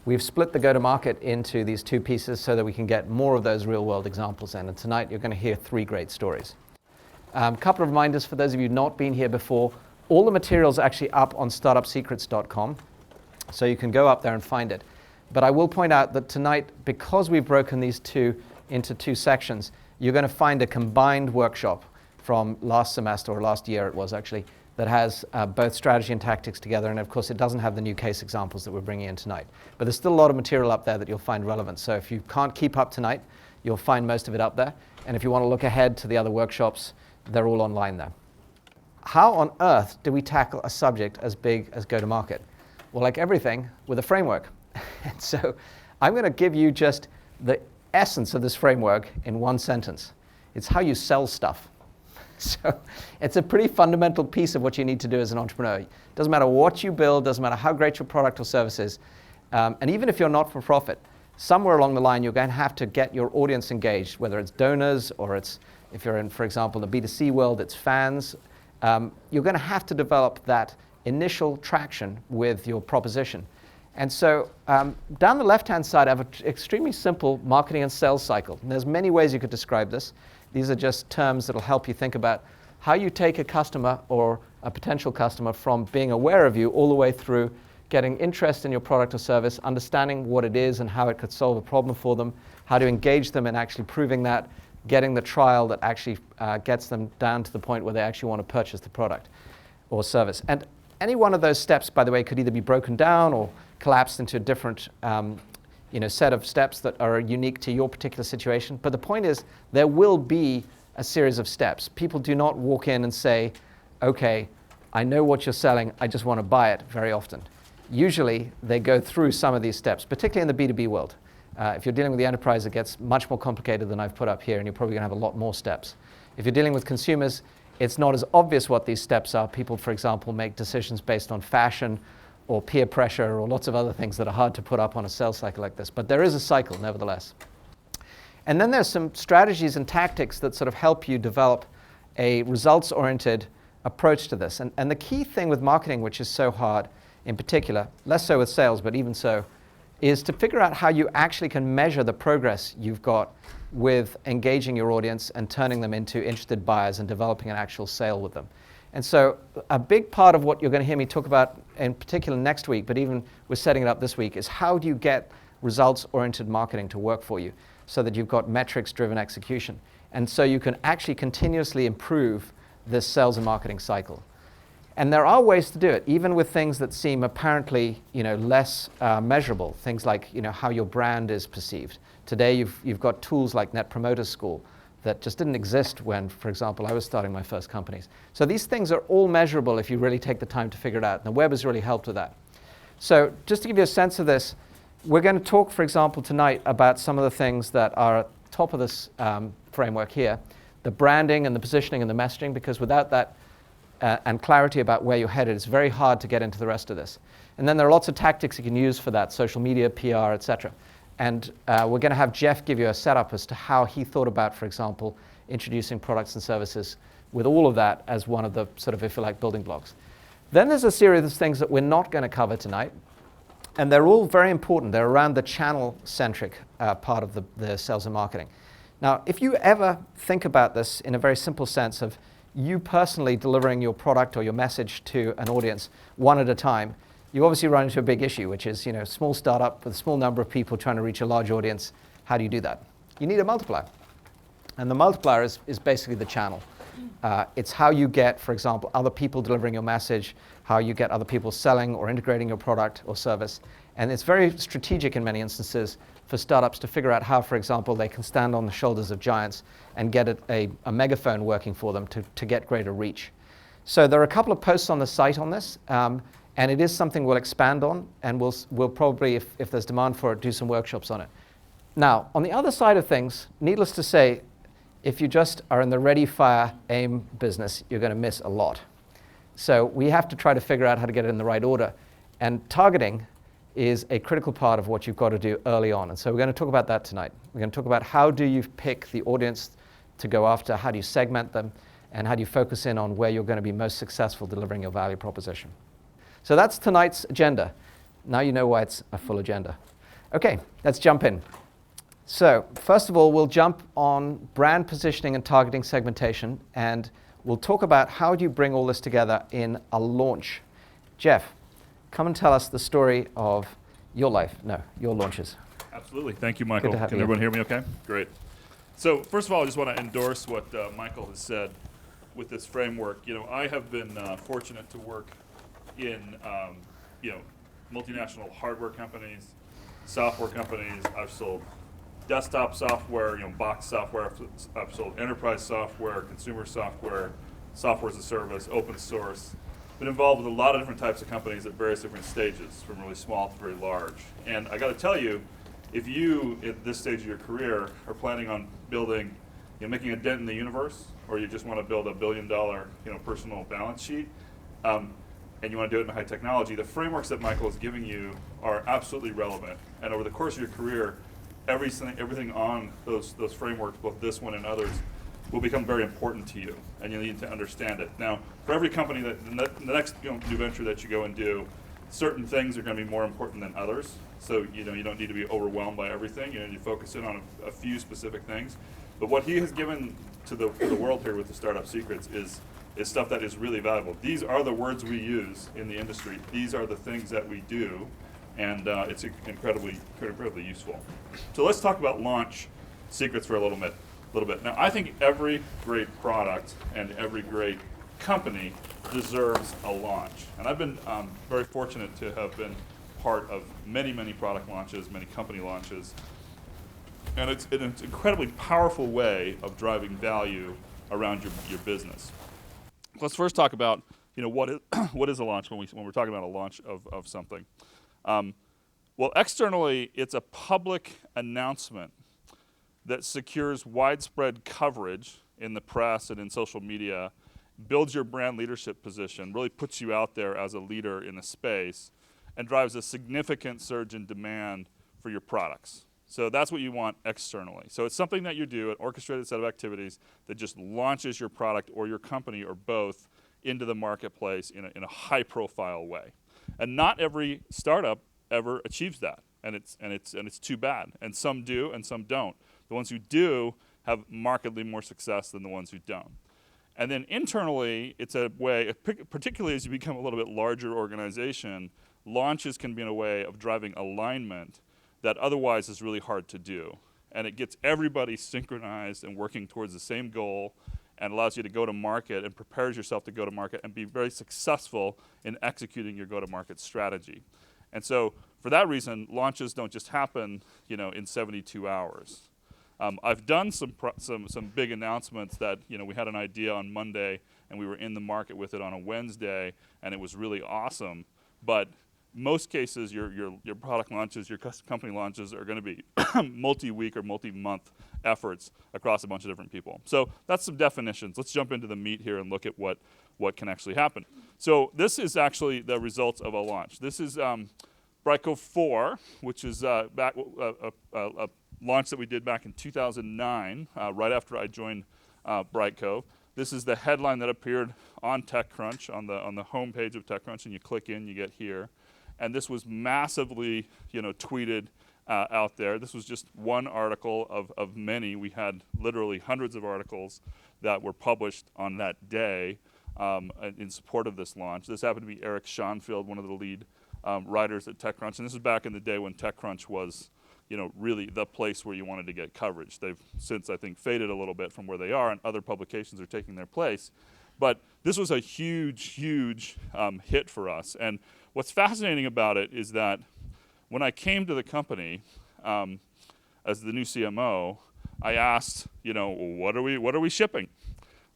We've split the go-to-market into these two pieces so that we can get more of those real-world examples in. And tonight you're going to hear 3 great stories. A couple of reminders for those of you not been here before. All the materials are actually up on startupsecrets.com, so you can go up there and find it. But I will point out that tonight, because we've broken these two into 2 sections, you're going to find a combined workshop from last semester, or last year it was actually, that has both strategy and tactics together, and of course it doesn't have the new case examples that we're bringing in tonight. But there's still a lot of material up there that you'll find relevant. So if you can't keep up tonight, you'll find most of it up there. And if you want to look ahead to the other workshops, they're all online there. How on earth do we tackle a subject as big as go-to-market? Well, like everything, with a framework. And so I'm going to give you just the essence of this framework in 1 sentence. It's how you sell stuff. So it's a pretty fundamental piece of what you need to do as an entrepreneur. It doesn't matter what you build, doesn't matter how great your product or service is. And even if you're not for profit, somewhere along the line you're going to have to get your audience engaged, whether it's donors or it's, if you're in, for example, the B2C world, it's fans. You're going to have to develop that initial traction with your proposition. And so down the left-hand side, I have an extremely simple marketing and sales cycle. And there's many ways you could describe this. These are just terms that will help you think about how you take a customer or a potential customer from being aware of you all the way through getting interest in your product or service, understanding what it is and how it could solve a problem for them, how to engage them in actually proving that, getting the trial that actually gets them down to the point where they actually want to purchase the product or service. And any one of those steps, by the way, could either be broken down or collapsed into a different set of steps that are unique to your particular situation. But the point is, there will be a series of steps. People do not walk in and say, okay, I know what you're selling, I just want to buy it very often. Usually, they go through some of these steps, particularly in the B2B world. If you're dealing with the enterprise, it gets much more complicated than I've put up here, and you're probably going to have a lot more steps. If you're dealing with consumers, it's not as obvious what these steps are. People, for example, make decisions based on fashion or peer pressure or lots of other things that are hard to put up on a sales cycle like this. But there is a cycle, nevertheless. And then there's some strategies and tactics that sort of help you develop a results-oriented approach to this. And the key thing with marketing, which is so hard in particular, less so with sales, but even so, is to figure out how you actually can measure the progress you've got with engaging your audience and turning them into interested buyers and developing an actual sale with them. And so a big part of what you're going to hear me talk about in particular next week, but even we're setting it up this week, is how do you get results-oriented marketing to work for you so that you've got metrics-driven execution. And so you can actually continuously improve this sales and marketing cycle. And there are ways to do it, even with things that seem apparently less measurable, things like how your brand is perceived. Today you've got tools like Net Promoter Score that just didn't exist when, for example, I was starting my first companies. So these things are all measurable if you really take the time to figure it out. And the web has really helped with that. So just to give you a sense of this, we're going to talk, for example, tonight about some of the things that are at the top of this framework here, the branding and the positioning and the messaging, because without that and clarity about where you're headed, it's very hard to get into the rest of this. And then there are lots of tactics you can use for that, social media, PR, etc. And we're going to have Jeff give you a setup as to how he thought about, for example, introducing products and services with all of that as one of the sort of, if you like, building blocks. Then there's a series of things that we're not going to cover tonight, and they're all very important. They're around the channel-centric part of the sales and marketing. Now, if you ever think about this in a very simple sense of you personally delivering your product or your message to an audience one at a time, you obviously run into a big issue, which is, small startup with a small number of people trying to reach a large audience. How do you do that? You need a multiplier. And the multiplier is basically the channel. It's how you get, for example, other people delivering your message, how you get other people selling or integrating your product or service. And it's very strategic in many instances for startups to figure out how, for example, they can stand on the shoulders of giants and get a megaphone working for them to get greater reach. So there are a couple of posts on the site on this. And it is something we'll expand on, and we'll probably, if there's demand for it, do some workshops on it. Now, on the other side of things, needless to say, if you just are in the ready, fire, aim business, you're going to miss a lot. So we have to try to figure out how to get it in the right order. And targeting is a critical part of what you've got to do early on. And so we're going to talk about that tonight. We're going to talk about how do you pick the audience to go after, how do you segment them, and how do you focus in on where you're going to be most successful delivering your value proposition. So that's tonight's agenda. Now you know why it's a full agenda. Okay, let's jump in. So first of all, we'll jump on brand positioning and targeting segmentation, and we'll talk about how do you bring all this together in a launch. Jeff, come and tell us the story of your life. No, your launches. Absolutely. Thank you, Michael. Good to have Can you. everyone hear me okay? Great. So first of all, I just want to endorse what Michael has said with this framework. You know, I have been fortunate to work in multinational hardware companies, software companies. I've sold desktop software, box software. I've sold enterprise software, consumer software, software as a service, open source. Been involved with a lot of different types of companies at various different stages, from really small to very large. And I got to tell you, if you, at this stage of your career, are planning on building, making a dent in the universe, or you just want to build $1 billion, personal balance sheet, and you want to do it in high technology, the frameworks that Michael is giving you are absolutely relevant. And over the course of your career, everything on those frameworks, both this one and others, will become very important to you, and you need to understand it. Now, for every company, the next new venture that you go and do, certain things are going to be more important than others. So you don't need to be overwhelmed by everything. You focus in on a few specific things. But what he has given to the world here with the Startup Secrets is stuff that is really valuable. These are the words we use in the industry. These are the things that we do, and it's incredibly useful. So let's talk about launch secrets for a little bit. Now, I think every great product and every great company deserves a launch. And I've been very fortunate to have been part of many, many product launches, many company launches. And it's an incredibly powerful way of driving value around your business. Let's first talk about what is a launch when we're talking about a launch of something. Well, externally, it's a public announcement that secures widespread coverage in the press and in social media, builds your brand leadership position, really puts you out there as a leader in a space, and drives a significant surge in demand for your products. So that's what you want externally. So it's something that you do, an orchestrated set of activities that just launches your product or your company or both into the marketplace in a high-profile way. And not every startup ever achieves that, and it's too bad. And some do, and some don't. The ones who do have markedly more success than the ones who don't. And then internally, it's a way, particularly as you become a little bit larger organization, launches can be in a way of driving alignment that otherwise is really hard to do. And it gets everybody synchronized and working towards the same goal, and allows you to go to market and prepares yourself to go to market and be very successful in executing your go-to-market strategy. And so for that reason, launches don't just happen, in 72 hours. I've done some big announcements that we had an idea on Monday and we were in the market with it on a Wednesday, and it was really awesome. But most cases, your product launches, your company launches are going to be multi-week or multi-month efforts across a bunch of different people. So that's some definitions. Let's jump into the meat here and look at what can actually happen. So this is actually the results of a launch. This is Brightcove 4, which is a launch that we did back in 2009, right after I joined Brightcove. This is the headline that appeared on TechCrunch, on the homepage of TechCrunch, and you click in, you get here. And this was massively, tweeted out there. This was just one article of many. We had literally hundreds of articles that were published on that day in support of this launch. This happened to be Eric Schonfield, one of the lead writers at TechCrunch, and this is back in the day when TechCrunch was really the place where you wanted to get coverage. They've since, I think, faded a little bit from where they are, and other publications are taking their place. But this was a huge, huge hit for us. And what's fascinating about it is that when I came to the company as the new CMO, I asked, what are we shipping?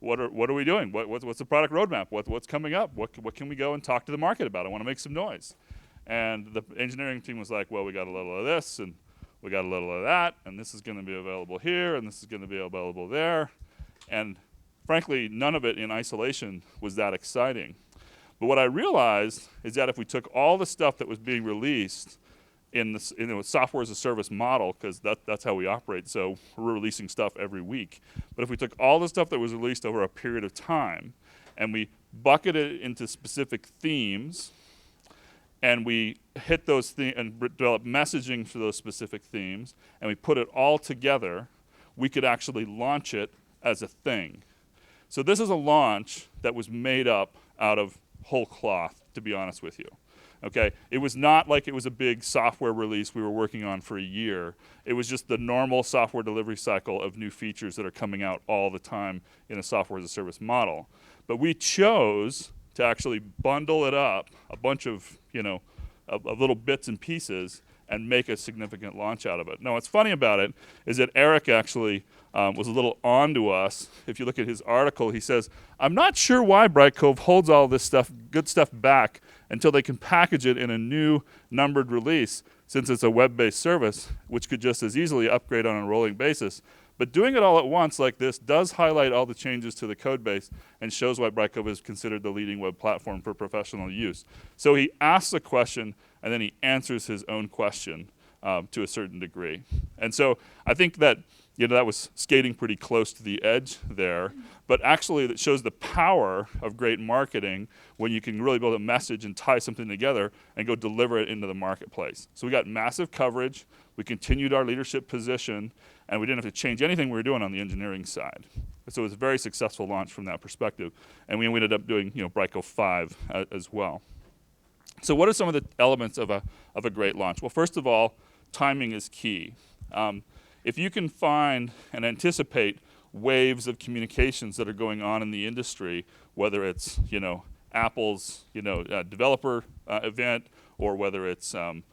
What are we doing? What's the product roadmap? What's coming up? What can we go and talk to the market about? I want to make some noise. And the engineering team was like, well, we got a little of this, and we got a little of that, and this is going to be available here, and this is going to be available there. And frankly, none of it in isolation was that exciting. But what I realized is that if we took all the stuff that was being released in the software as a service model, because that's how we operate, so we're releasing stuff every week. But if we took all the stuff that was released over a period of time, and we bucketed it into specific themes, and we hit those and develop messaging for those specific themes, and we put it all together, we could actually launch it as a thing. So this is a launch that was made up out of whole cloth, to be honest with you. Okay, it was not like it was a big software release we were working on for a year. It was just the normal software delivery cycle of new features that are coming out all the time in a software as a service model. But we chose to actually bundle it up, a bunch of, of little bits and pieces, and make a significant launch out of it. Now, what's funny about it is that Eric actually was a little on to us. If you look at his article, he says, I'm not sure why Brightcove holds all this stuff, good stuff back until they can package it in a new numbered release, since it's a web-based service, which could just as easily upgrade on a rolling basis. But doing it all at once like this does highlight all the changes to the code base and shows why Brightcove is considered the leading web platform for professional use. So he asks a question, and then he answers his own question to a certain degree. And so I think that that was skating pretty close to the edge there, but actually that shows the power of great marketing when you can really build a message and tie something together and go deliver it into the marketplace. So we got massive coverage, we continued our leadership position, and we didn't have to change anything we were doing on the engineering side. So it was a very successful launch from that perspective, and we ended up doing Brightcove 5 as well. So what are some of the elements of a great launch? Well, first of all, timing is key. If you can find and anticipate waves of communications that are going on in the industry, whether it's Apple's developer event, or whether it's an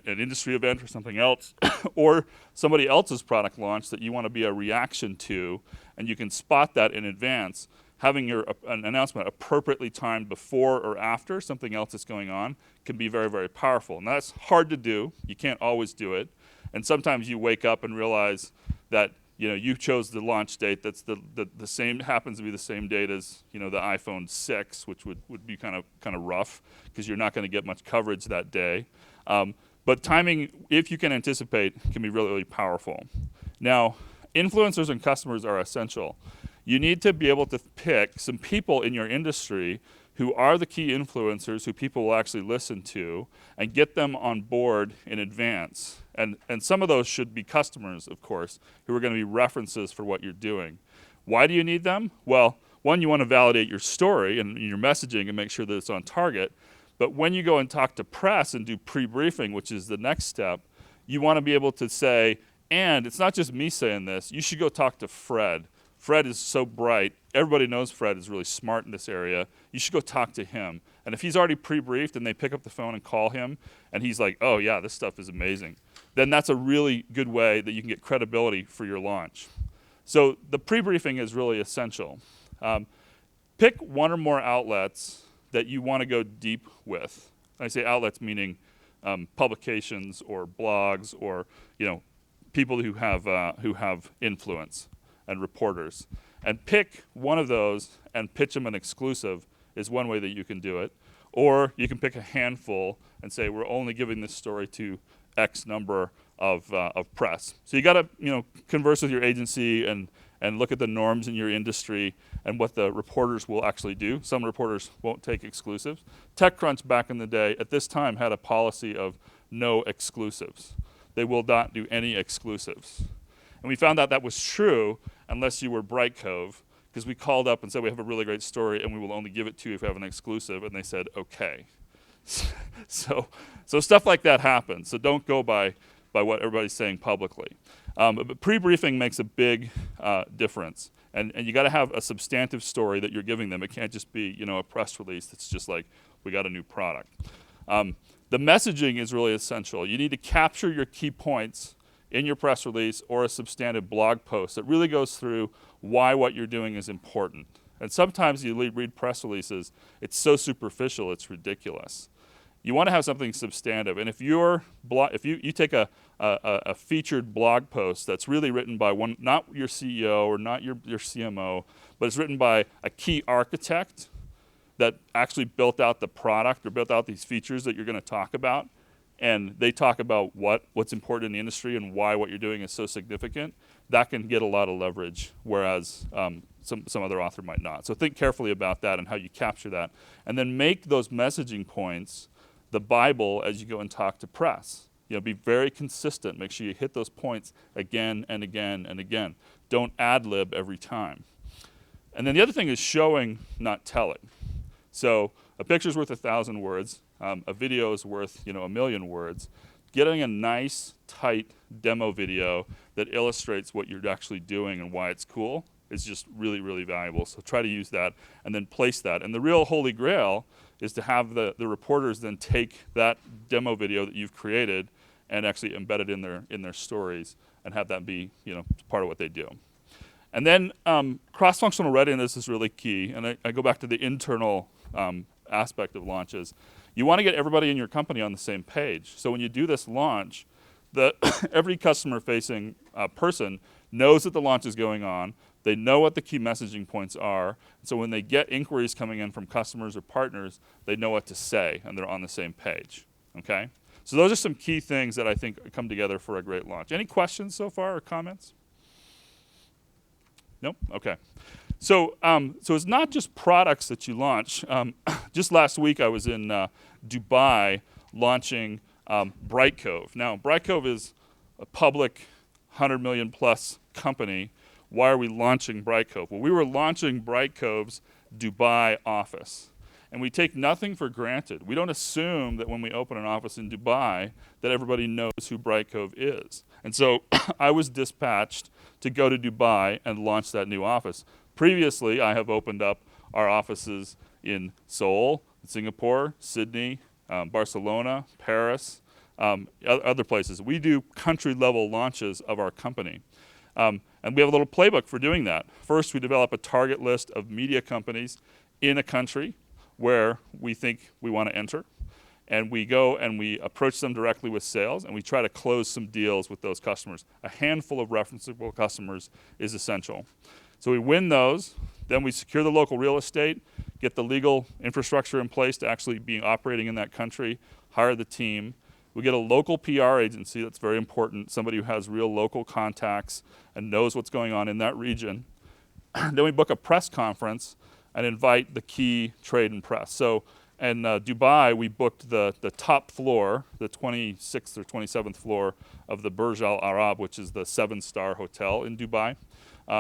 industry event or something else, or somebody else's product launch that you want to be a reaction to, and you can spot that in advance, having an announcement appropriately timed before or after something else that's going on can be very, very powerful. And that's hard to do. You can't always do it. And sometimes you wake up and realize that you chose the launch date that's the same, happens to be the same date as the iPhone 6, which would be kind of rough because you're not going to get much coverage that day. But timing, if you can anticipate, can be really, really powerful. Now, influencers and customers are essential. You need to be able to pick some people in your industry who are the key influencers who people will actually listen to and get them on board in advance. And some of those should be customers, of course, who are going to be references for what you're doing. Why do you need them? Well, one, you want to validate your story and your messaging and make sure that it's on target. But when you go and talk to press and do pre-briefing, which is the next step, you want to be able to say, and it's not just me saying this, you should go talk to Fred. Fred is so bright. Everybody knows Fred is really smart in this area. You should go talk to him. And if he's already pre-briefed and they pick up the phone and call him, and he's like, oh yeah, this stuff is amazing, then that's a really good way that you can get credibility for your launch. So the pre-briefing is really essential. Pick one or more outlets that you want to go deep with. I say outlets meaning publications or blogs or people who have influence and reporters. And pick one of those and pitch them an exclusive is one way that you can do it. Or you can pick a handful and say, we're only giving this story to X number of press. So you got to converse with your agency and look at the norms in your industry and what the reporters will actually do. Some reporters won't take exclusives. TechCrunch back in the day at this time had a policy of no exclusives. They will not do any exclusives. And we found out that was true unless you were Brightcove, because we called up and said we have a really great story and we will only give it to you if you have an exclusive, and they said okay. So stuff like that happens. So don't go by what everybody's saying publicly. But pre-briefing makes a big difference, and you got to have a substantive story that you're giving them. It can't just be a press release that's just like we got a new product. The messaging is really essential. You need to capture your key points in your press release or a substantive blog post that really goes through why what you're doing is important. And sometimes you read press releases, it's so superficial, it's ridiculous. You want to have something substantive. And if you take a featured blog post that's really written by one, not your CEO or not your CMO, but it's written by a key architect that actually built out the product or built out these features that you're going to talk about, and they talk about what's important in the industry and why what you're doing is so significant, that can get a lot of leverage, whereas some other author might not. So think carefully about that and how you capture that. And then make those messaging points the Bible as you go and talk to press. Be very consistent. Make sure you hit those points again and again and again. Don't ad-lib every time. And then the other thing is showing, not telling. So a picture's worth 1,000 words. A video is worth, 1,000,000 words. Getting a nice, tight demo video that illustrates what you're actually doing and why it's cool is just really, really valuable. So try to use that and then place that. And the real holy grail is to have the reporters then take that demo video that you've created and actually embed it in their stories and have that be part of what they do. And then cross-functional readiness is really key. And I go back to the internal aspect of launches. You want to get everybody in your company on the same page. So when you do this launch, every customer-facing person knows that the launch is going on. They know what the key messaging points are. So when they get inquiries coming in from customers or partners, they know what to say, and they're on the same page. Okay? So those are some key things that I think come together for a great launch. Any questions so far or comments? Nope? Okay. So it's not just products that you launch. Just last week I was in Dubai launching Brightcove. Now, Brightcove is a public 100 million plus company. Why are we launching Brightcove? Well, we were launching Brightcove's Dubai office. And we take nothing for granted. We don't assume that when we open an office in Dubai that everybody knows who Brightcove is. And so I was dispatched to go to Dubai and launch that new office. Previously, I have opened up our offices in Seoul, Singapore, Sydney, Barcelona, Paris, other places. We do country-level launches of our company. And we have a little playbook for doing that. First, we develop a target list of media companies in a country where we think we want to enter. And we go and we approach them directly with sales, and we try to close some deals with those customers. A handful of referenceable customers is essential. So we win those, then we secure the local real estate, get the legal infrastructure in place to actually be operating in that country, hire the team. We get a local PR agency, that's very important, somebody who has real local contacts and knows what's going on in that region. Then we book a press conference and invite the key trade and press. So in Dubai, we booked the top floor, the 26th or 27th floor of the Burj Al Arab, which is the 7-star hotel in Dubai.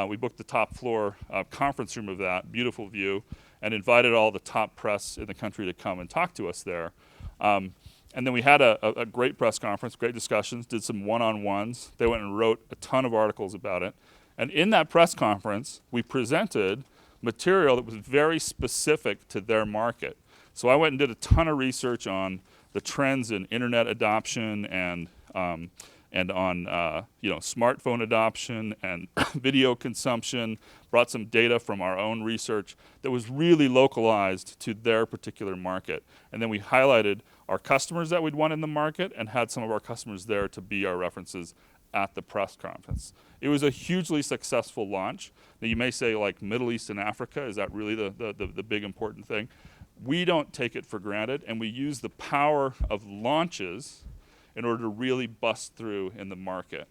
We booked the top floor conference room of that, beautiful view, and invited all the top press in the country to come and talk to us there. And then we had a great press conference, great discussions, did some one-on-ones. They went and wrote a ton of articles about it. And in that press conference, we presented material that was very specific to their market. So I went and did a ton of research on the trends in internet adoption and on smartphone adoption and video consumption, brought some data from our own research that was really localized to their particular market. And then we highlighted our customers that we'd want in the market and had some of our customers there to be our references at the press conference. It was a hugely successful launch. Now you may say, like, Middle East and Africa, is that really the big important thing? We don't take it for granted, and we use the power of launches in order to really bust through in the market.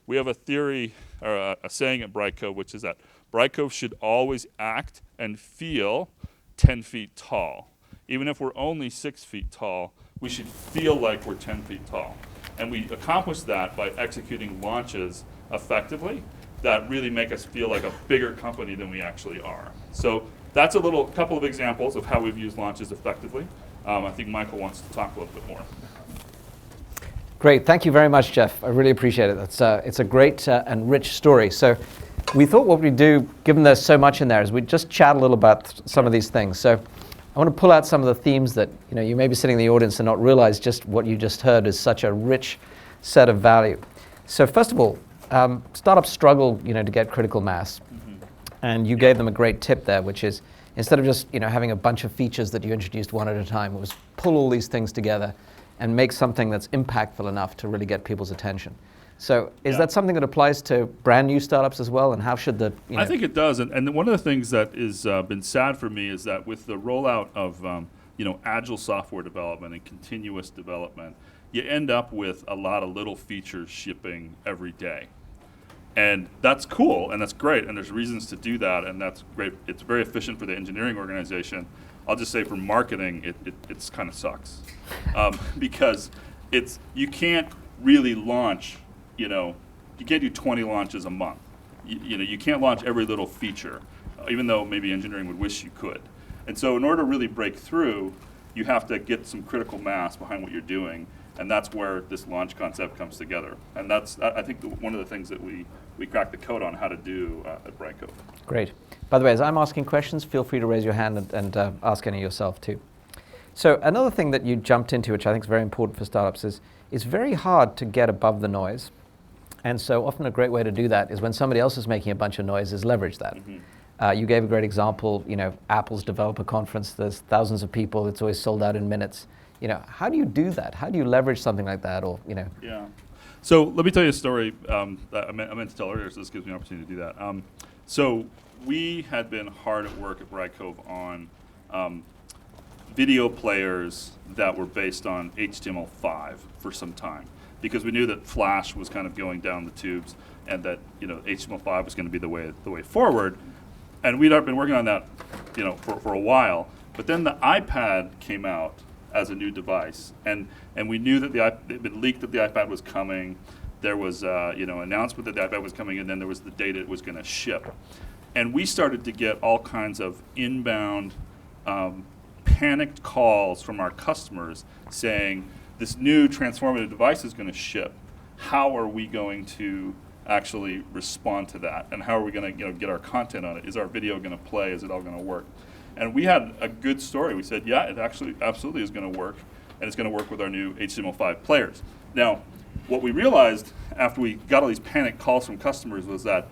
We have a theory, or a saying at Brightcove, which is that Brightcove should always act and feel 10 feet tall. Even if we're only 6 feet tall, we should feel like we're 10 feet tall. And we accomplish that by executing launches effectively that really make us feel like a bigger company than we actually are. So that's a couple of examples of how we've used launches effectively. I think Michael wants to talk a little bit more. Great, thank you very much, Jeff. I really appreciate it. It's a great and rich story. So we thought what we'd do, given there's so much in there, is we'd just chat a little about some of these things. So I want to pull out some of the themes that you may be sitting in the audience and not realize just what you just heard is such a rich set of value. So first of all, startups struggle to get critical mass. And you gave them a great tip there, which is instead of just having a bunch of features that you introduced one at a time, it was pull all these things together and make something that's impactful enough to really get people's attention. So is that something that applies to brand new startups as well? And how should the I think it does. And one of the things that has been sad for me is that with the rollout of agile software development and continuous development, you end up with a lot of little features shipping every day. And that's cool, and that's great, and there's reasons to do that, and that's great. It's very efficient for the engineering organization. I'll just say for marketing, it's kind of sucks. Because you can't really launch, you can't do 20 launches a month. You can't launch every little feature, even though maybe engineering would wish you could. And so in order to really break through, you have to get some critical mass behind what you're doing, and that's where this launch concept comes together. And that's, I think, one of the things that we cracked the code on how to do at Brightcove. Great. By the way, as I'm asking questions, feel free to raise your hand and ask any yourself too. So another thing that you jumped into, which I think is very important for startups, is it's very hard to get above the noise. And so often a great way to do that is when somebody else is making a bunch of noise is leverage that. Mm-hmm. You gave a great example, Apple's developer conference, there's thousands of people, it's always sold out in minutes. How do you do that? How do you leverage something like that? Yeah. So let me tell you a story that I meant to tell earlier, so this gives me an opportunity to do that. So we had been hard at work at Brightcove on video players that were based on HTML5 for some time, because we knew that Flash was kind of going down the tubes, and that HTML5 was going to be the way forward. And we'd been working on that, for a while. But then the iPad came out as a new device, and we knew that it had been leaked that the iPad was coming. There was announcement that the iPad was coming, and then there was the date it was going to ship. And we started to get all kinds of inbound panicked calls from our customers saying, this new transformative device is going to ship. How are we going to actually respond to that? And how are we going to get our content on it? Is our video going to play? Is it all going to work? And we had a good story. We said, yeah, it actually absolutely is going to work, and it's going to work with our new HTML5 players. Now, what we realized after we got all these panic calls from customers was that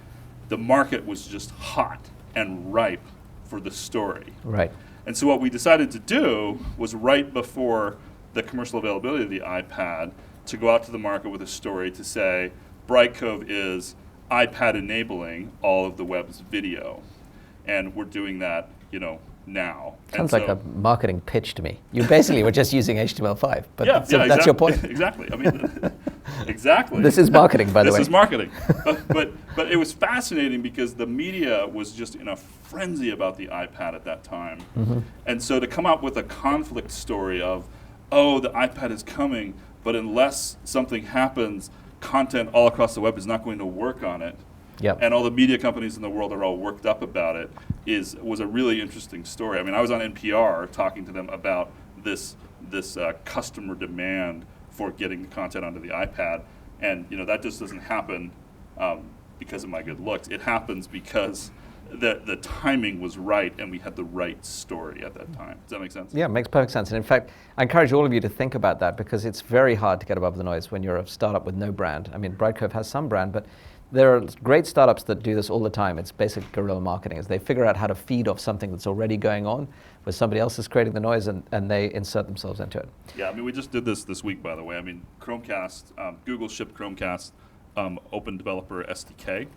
the market was just hot and ripe for the story. Right. And so what we decided to do was, right before the commercial availability of the iPad, to go out to the market with a story to say, Brightcove is iPad enabling all of the web's video. And we're doing that, now. Sounds like a marketing pitch to me. You basically were just using HTML5, but exactly. That's your point. Exactly. I mean, exactly. This is marketing, by the way. This is marketing. But it was fascinating because the media was just in a frenzy about the iPad at that time. Mm-hmm. And so to come out with a conflict story of, the iPad is coming, but unless something happens, content all across the web is not going to work on it. Yep. And all the media companies in the world are all worked up about it, was a really interesting story. I mean, I was on NPR talking to them about this customer demand for getting the content onto the iPad, and that just doesn't happen because of my good looks. It happens because the timing was right, and we had the right story at that time. Does that make sense? Yeah, it makes perfect sense. And in fact, I encourage all of you to think about that, because it's very hard to get above the noise when you're a startup with no brand. I mean, Brightcove has some brand, but there are great startups that do this all the time. It's basic guerrilla marketing, is they figure out how to feed off something that's already going on, where somebody else is creating the noise, and they insert themselves into it. Yeah, I mean, we just did this week, by the way. I mean, Chromecast, Google shipped Chromecast Open Developer SDK.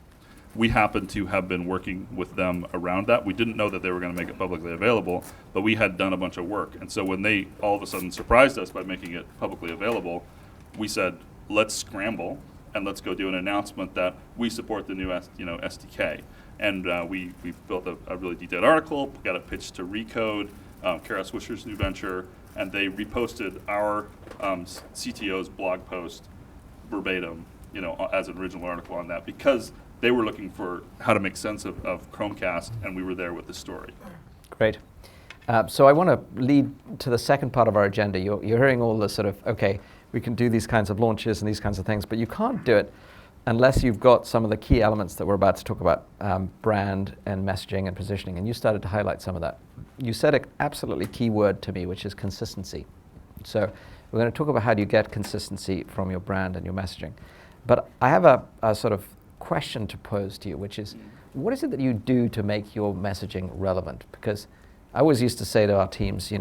We happen to have been working with them around that. We didn't know that they were going to make it publicly available, but we had done a bunch of work. And so when they all of a sudden surprised us by making it publicly available, we said, let's scramble, and let's go do an announcement that we support the new SDK. And we built a really detailed article, got it pitched to Recode, Kara Swisher's new venture, and they reposted our CTO's blog post verbatim, as an original article on that, because they were looking for how to make sense of Chromecast, and we were there with the story. Great. So I want to lead to the second part of our agenda. You're hearing all the sort of, okay, we can do these kinds of launches and these kinds of things, but you can't do it unless you've got some of the key elements that we're about to talk about, brand and messaging and positioning, and you started to highlight some of that. You said an absolutely key word to me, which is consistency. So we're going to talk about how do you get consistency from your brand and your messaging. But I have a sort of question to pose to you, which is, what is it that you do to make your messaging relevant? Because I always used to say to our teams,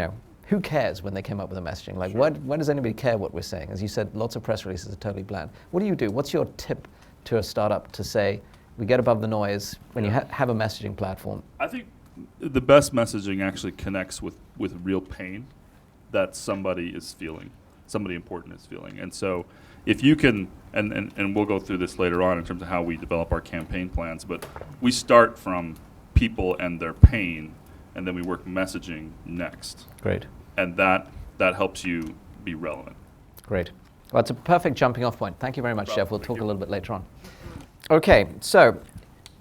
who cares when they came up with a messaging? Like, Sure. why does anybody care what we're saying? As you said, lots of press releases are totally bland. What do you do? What's your tip to a startup to say, we get above the noise when you have a messaging platform? I think the best messaging actually connects with real pain that somebody is feeling, somebody important is feeling. And so if you can, and we'll go through this later on in terms of how we develop our campaign plans, but we start from people and their pain, and then we work messaging next. Great. And that helps you be relevant. Great. Well, it's a perfect jumping off point. Thank you very much, Jeff. We'll talk a little bit later on. Okay, so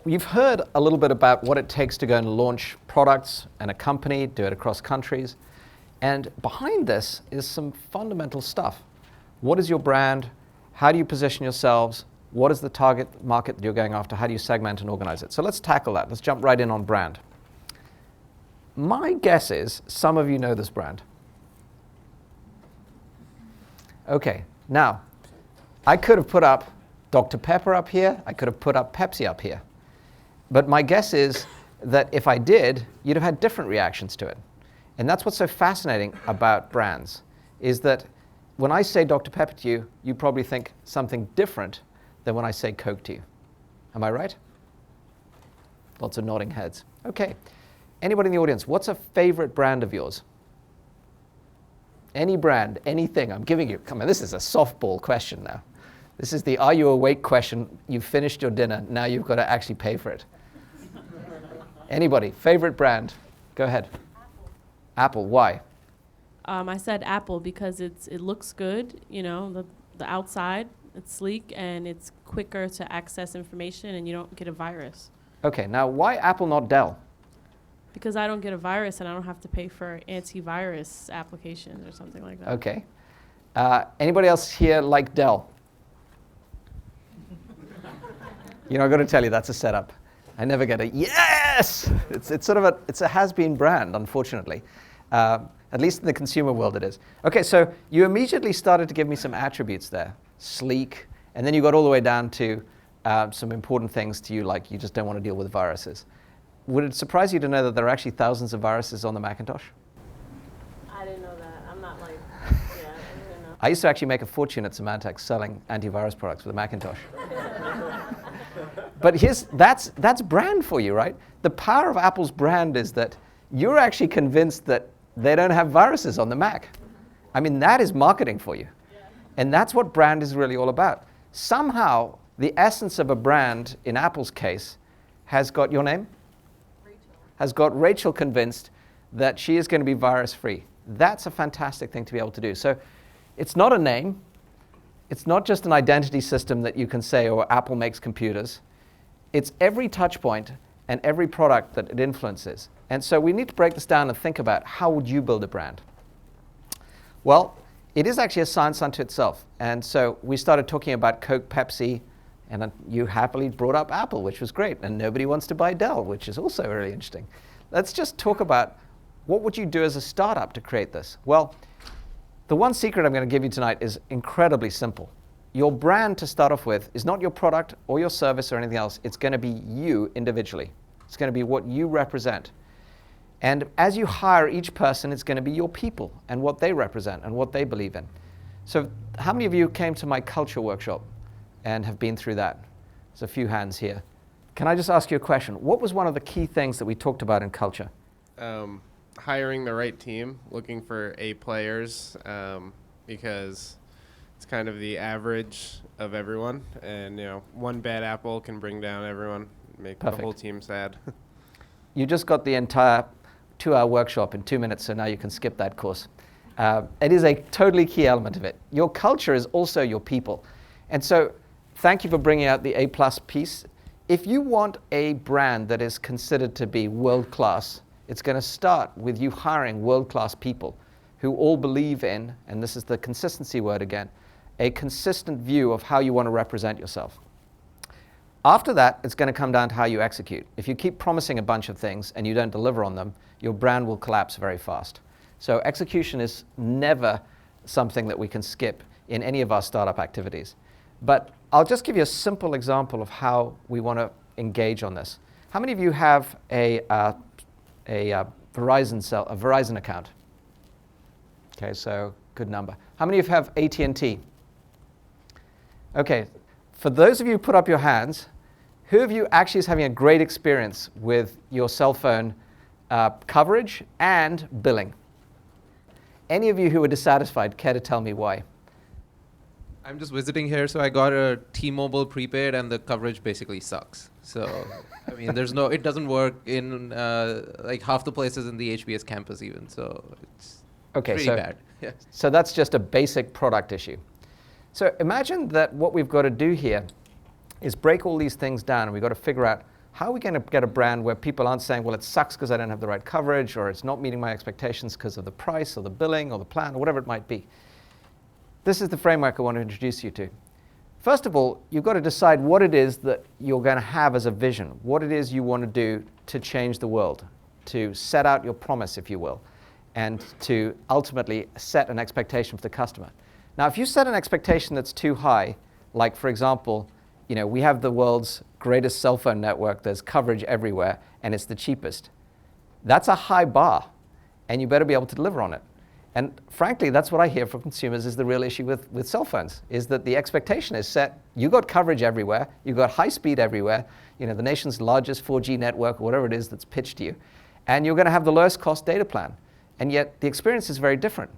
you've heard a little bit about what it takes to go and launch products and a company, do it across countries. And behind this is some fundamental stuff. What is your brand? How do you position yourselves? What is the target market that you're going after? How do you segment and organize it? So let's tackle that. Let's jump right in on brand. My guess is some of you know this brand. Okay, now, I could have put up Dr. Pepper up here. I could have put up Pepsi up here. But my guess is that if I did, you'd have had different reactions to it. And that's what's so fascinating about brands, is that when I say Dr. Pepper to you, you probably think something different than when I say Coke to you. Am I right? Lots of nodding heads. Okay. Anybody in the audience, what's a favorite brand of yours? Any brand, anything I'm giving you. Come on, this is a softball question now. This is the are you awake question. You've finished your dinner. Now you've got to actually pay for it. Anybody, favorite brand? Go ahead. Apple, why? I said Apple because it looks good, you know, the outside, it's sleek and it's quicker to access information and you don't get a virus. Okay, now why Apple, not Dell? Because I don't get a virus and I don't have to pay for antivirus applications or something like that. Okay. Anybody else here like Dell? You know, I've got to tell you, that's a setup. I never get a yes! It's sort of it's a has-been brand, unfortunately. At least in the consumer world it is. Okay, so you immediately started to give me some attributes there. Sleek, and then you got all the way down to some important things to you, like you just don't want to deal with viruses. Would it surprise you to know that there are actually thousands of viruses on the Macintosh? I didn't know that. I'm not like, yeah, I didn't know. I used to actually make a fortune at Symantec selling antivirus products with a Macintosh. But that's brand for you, right? The power of Apple's brand is that you're actually convinced that they don't have viruses on the Mac. I mean, that is marketing for you. Yeah. And that's what brand is really all about. Somehow, the essence of a brand, in Apple's case, has got your name? Has got Rachel convinced that she is going to be virus-free. That's a fantastic thing to be able to do. So it's not a name. It's not just an identity system that you can say, oh, Apple makes computers. It's every touch point and every product that it influences. And so we need to break this down and think about how would you build a brand? Well, it is actually a science unto itself. And so we started talking about Coke, Pepsi, and you happily brought up Apple, which was great. And nobody wants to buy Dell, which is also really interesting. Let's just talk about what would you do as a startup to create this? Well, the one secret I'm going to give you tonight is incredibly simple. Your brand to start off with is not your product or your service or anything else. It's going to be you individually. It's going to be what you represent. And as you hire each person, it's going to be your people and what they represent and what they believe in. So how many of you came to my culture workshop and have been through that? There's a few hands here. Can I just ask you a question? What was one of the key things that we talked about in culture? Hiring the right team, looking for A players, because it's kind of the average of everyone. And, you know, one bad apple can bring down everyone, make the whole team sad. You just got the entire 2-hour workshop in 2 minutes, so now you can skip that course. It is a totally key element of it. Your culture is also your people. And so thank you for bringing out the A+ piece. If you want a brand that is considered to be world-class, it's going to start with you hiring world-class people who all believe in, and this is the consistency word again, a consistent view of how you want to represent yourself. After that, it's going to come down to how you execute. If you keep promising a bunch of things and you don't deliver on them, your brand will collapse very fast. So execution is never something that we can skip in any of our startup activities. But I'll just give you a simple example of how we want to engage on this. How many of you have a Verizon account? Okay, so good number. How many of you have AT&T? Okay, for those of you who put up your hands, who of you actually is having a great experience with your cell phone coverage and billing? Any of you who are dissatisfied, care to tell me why? I'm just visiting here, so I got a T-Mobile prepaid, and the coverage basically sucks. So, I mean, it doesn't work in like half the places in the HBS campus even. So it's pretty bad. Yeah. So that's just a basic product issue. So imagine that what we've got to do here is break all these things down, and we've got to figure out how are we going to get a brand where people aren't saying, well, it sucks because I don't have the right coverage, or it's not meeting my expectations because of the price or the billing or the plan or whatever it might be. This is the framework I want to introduce you to. First of all, you've got to decide what it is that you're going to have as a vision, what it is you want to do to change the world, to set out your promise, if you will, and to ultimately set an expectation for the customer. Now, if you set an expectation that's too high, like, for example, we have the world's greatest cell phone network, there's coverage everywhere, and it's the cheapest. That's a high bar, and you better be able to deliver on it. And frankly, that's what I hear from consumers is the real issue with cell phones, is that the expectation is set, you got coverage everywhere, you got high speed everywhere, the nation's largest 4G network, or whatever it is that's pitched to you, and you're going to have the lowest cost data plan. And yet the experience is very different.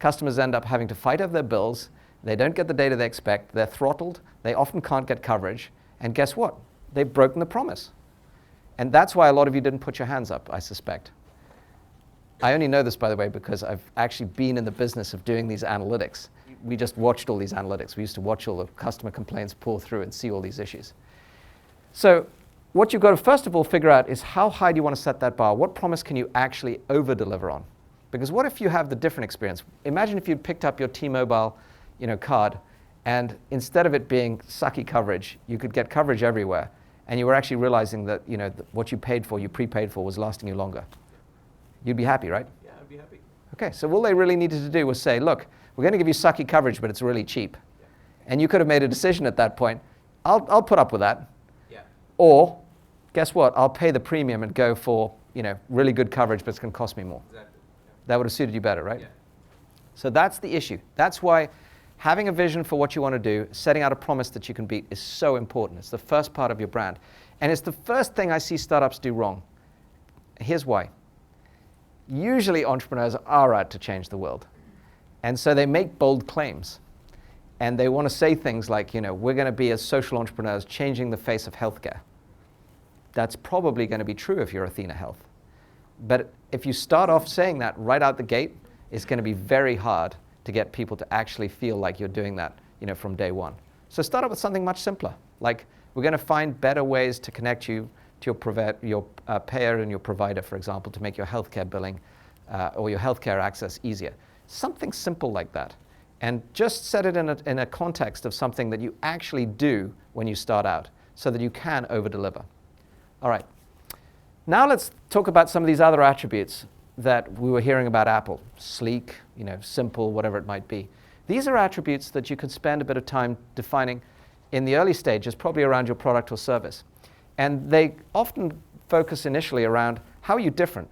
Customers end up having to fight over their bills, they don't get the data they expect, they're throttled, they often can't get coverage, and guess what? They've broken the promise. And that's why a lot of you didn't put your hands up, I suspect. I only know this, by the way, because I've actually been in the business of doing these analytics. We just watched all these analytics. We used to watch all the customer complaints pour through and see all these issues. So what you've got to first of all figure out is how high do you want to set that bar? What promise can you actually over-deliver on? Because what if you have the different experience? Imagine if you'd picked up your T-Mobile card, and instead of it being sucky coverage, you could get coverage everywhere, and you were actually realizing that what you prepaid for was lasting you longer. You'd be happy, right? Yeah, I'd be happy. Okay, so all they really needed to do was say, look, we're going to give you sucky coverage, but it's really cheap. Yeah. And you could have made a decision at that point, I'll put up with that. Yeah. Or, guess what, I'll pay the premium and go for really good coverage, but it's going to cost me more. Exactly. Yeah. That would have suited you better, right? Yeah. So that's the issue. That's why having a vision for what you want to do, setting out a promise that you can beat is so important. It's the first part of your brand. And it's the first thing I see startups do wrong. Here's why. Usually entrepreneurs are out to change the world. And so they make bold claims. And they want to say things like, we're going to be, as social entrepreneurs, changing the face of healthcare. That's probably going to be true if you're Athena Health. But if you start off saying that right out the gate, it's going to be very hard to get people to actually feel like you're doing that, from day one. So start out with something much simpler. Like, we're going to find better ways to connect you to your payer and your provider, for example, to make your healthcare billing or your healthcare access easier. Something simple like that. And just set it in a context of something that you actually do when you start out so that you can over-deliver. All right. Now let's talk about some of these other attributes that we were hearing about Apple. Sleek, simple, whatever it might be. These are attributes that you can spend a bit of time defining in the early stages, probably around your product or service. And they often focus initially around how are you different?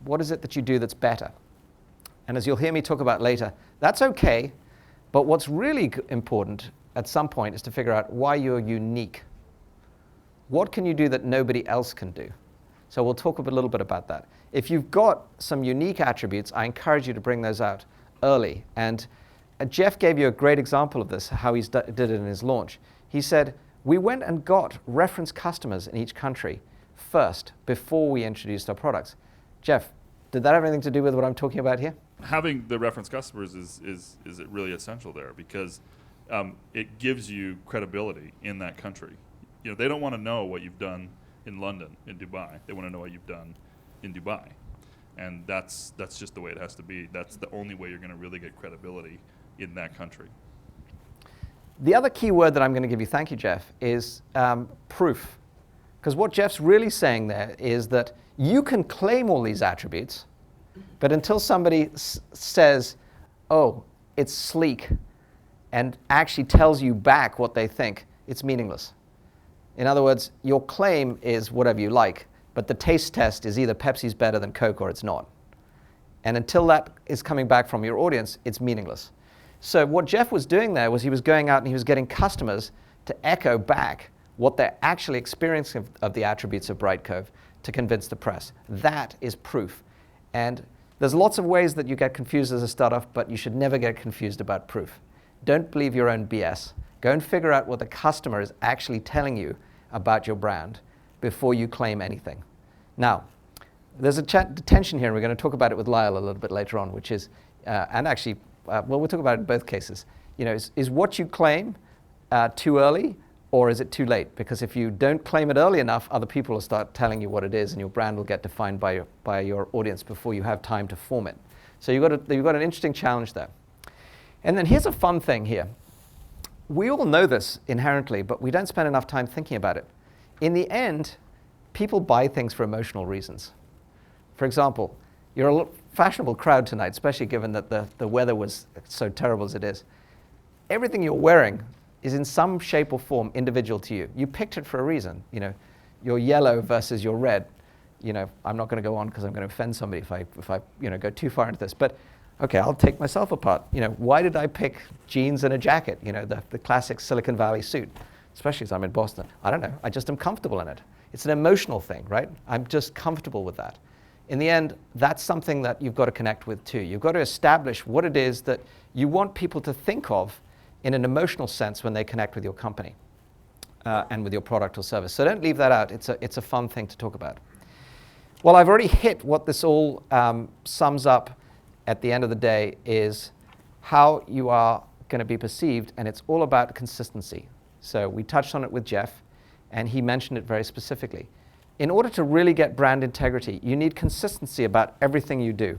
What is it that you do that's better? And as you'll hear me talk about later, that's okay, but what's really important at some point is to figure out why you're unique. What can you do that nobody else can do? So we'll talk a little bit about that. If you've got some unique attributes, I encourage you to bring those out early. And Jeff gave you a great example of this, how he did it in his launch. He said, we went and got reference customers in each country first before we introduced our products. Jeff, did that have anything to do with what I'm talking about here? Having the reference customers is really essential there because it gives you credibility in that country. They don't want to know what you've done in London, in Dubai. They want to know what you've done in Dubai. And that's just the way it has to be. That's the only way you're going to really get credibility in that country. The other key word that I'm going to give you, thank you, Jeff, is proof. Because what Jeff's really saying there is that you can claim all these attributes, but until somebody says, oh, it's sleek, and actually tells you back what they think, it's meaningless. In other words, your claim is whatever you like, but the taste test is either Pepsi's better than Coke or it's not. And until that is coming back from your audience, it's meaningless. So what Jeff was doing there was he was going out and he was getting customers to echo back what they're actually experiencing of the attributes of Brightcove to convince the press. That is proof. And there's lots of ways that you get confused as a startup, but you should never get confused about proof. Don't believe your own BS. Go and figure out what the customer is actually telling you about your brand before you claim anything. Now, there's a tension here, and we're going to talk about it with Lyle a little bit later on, which is, and actually, we'll talk about it in both cases. You know, is what you claim too early, or is it too late? Because if you don't claim it early enough, other people will start telling you what it is, and your brand will get defined by your audience before you have time to form it. So you've got an interesting challenge there. And then here's a fun thing here. We all know this inherently, but we don't spend enough time thinking about it. In the end, people buy things for emotional reasons. For example, you're a fashionable crowd tonight, especially given that the weather was so terrible as it is. Everything you're wearing is in some shape or form individual to you. You picked it for a reason. You know, your yellow versus your red. You know, I'm not going to go on because I'm going to offend somebody if I go too far into this. But okay, I'll take myself apart. You know, why did I pick jeans and a jacket? You know, the classic Silicon Valley suit, especially as I'm in Boston. I don't know. I just am comfortable in it. It's an emotional thing, right? I'm just comfortable with that. In the end, that's something that you've got to connect with too. You've got to establish what it is that you want people to think of in an emotional sense when they connect with your company and with your product or service. So don't leave that out. It's a fun thing to talk about. Well, I've already hit what this all sums up at the end of the day is how you are going to be perceived, and it's all about consistency. So we touched on it with Jeff, and he mentioned it very specifically. In order to really get brand integrity, you need consistency about everything you do.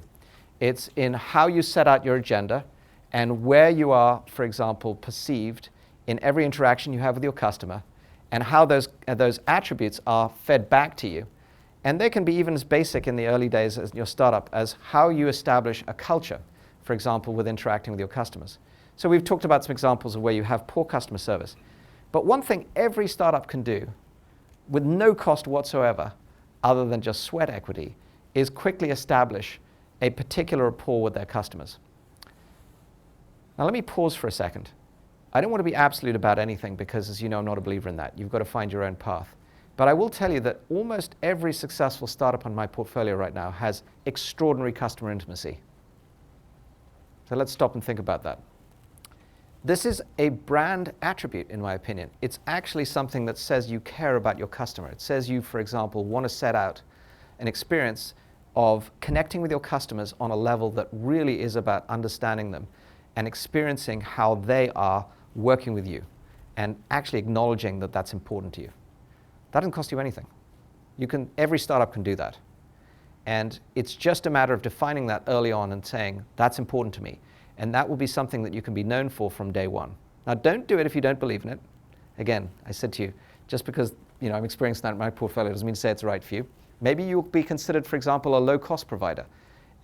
It's in how you set out your agenda and where you are, for example, perceived in every interaction you have with your customer, and how those attributes are fed back to you. And they can be even as basic in the early days as your startup as how you establish a culture, for example, with interacting with your customers. So we've talked about some examples of where you have poor customer service. But one thing every startup can do with no cost whatsoever, other than just sweat equity, is quickly establish a particular rapport with their customers. Now let me pause for a second. I don't want to be absolute about anything because, as you know, I'm not a believer in that. You've got to find your own path. But I will tell you that almost every successful startup on my portfolio right now has extraordinary customer intimacy. So let's stop and think about that. This is a brand attribute, in my opinion. It's actually something that says you care about your customer. It says you, for example, want to set out an experience of connecting with your customers on a level that really is about understanding them and experiencing how they are working with you and actually acknowledging that that's important to you. That doesn't cost you anything. Every startup can do that. And it's just a matter of defining that early on and saying, that's important to me. And that will be something that you can be known for from day one. Now, don't do it if you don't believe in it. Again, I said to you, just because I'm experiencing that in my portfolio doesn't mean to say it's right for you. Maybe you'll be considered, for example, a low-cost provider.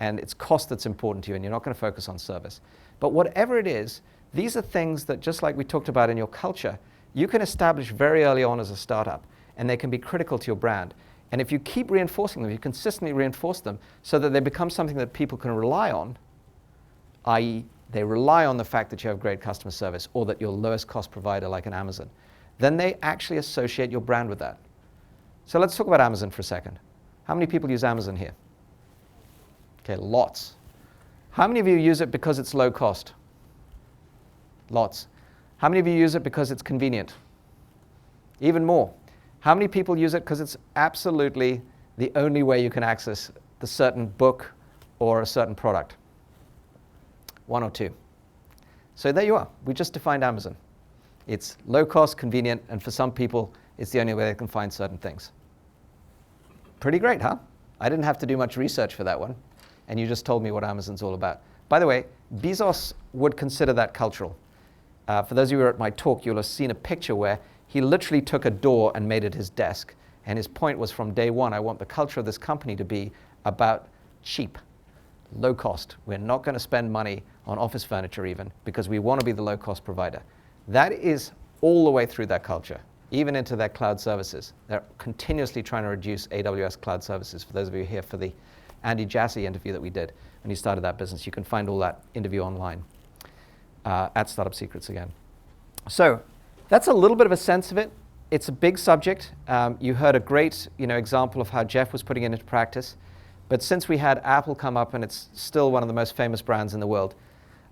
And it's cost that's important to you, and you're not going to focus on service. But whatever it is, these are things that, just like we talked about in your culture, you can establish very early on as a startup. And they can be critical to your brand. And if you keep reinforcing them, you consistently reinforce them so that they become something that people can rely on, i.e. they rely on the fact that you have great customer service or that you're lowest cost provider like an Amazon, then they actually associate your brand with that. So let's talk about Amazon for a second. How many people use Amazon here? Okay, lots. How many of you use it because it's low cost? Lots. How many of you use it because it's convenient? Even more. How many people use it because it's absolutely the only way you can access the certain book or a certain product? One or two. So there you are. We just defined Amazon. It's low cost, convenient, and for some people, it's the only way they can find certain things. Pretty great, huh? I didn't have to do much research for that one, and you just told me what Amazon's all about. By the way, Bezos would consider that cultural. For those of you who were at my talk, you'll have seen a picture where he literally took a door and made it his desk. And his point was, from day one, I want the culture of this company to be about cheap, low cost. We're not going to spend money on office furniture even, because we want to be the low cost provider. That is all the way through that culture, even into their cloud services. They're continuously trying to reduce AWS cloud services. For those of you here for the Andy Jassy interview that we did when he started that business, you can find all that interview online at Startup Secrets again. So that's a little bit of a sense of it. It's a big subject. You heard a great example of how Jeff was putting it into practice. But since we had Apple come up, and it's still one of the most famous brands in the world,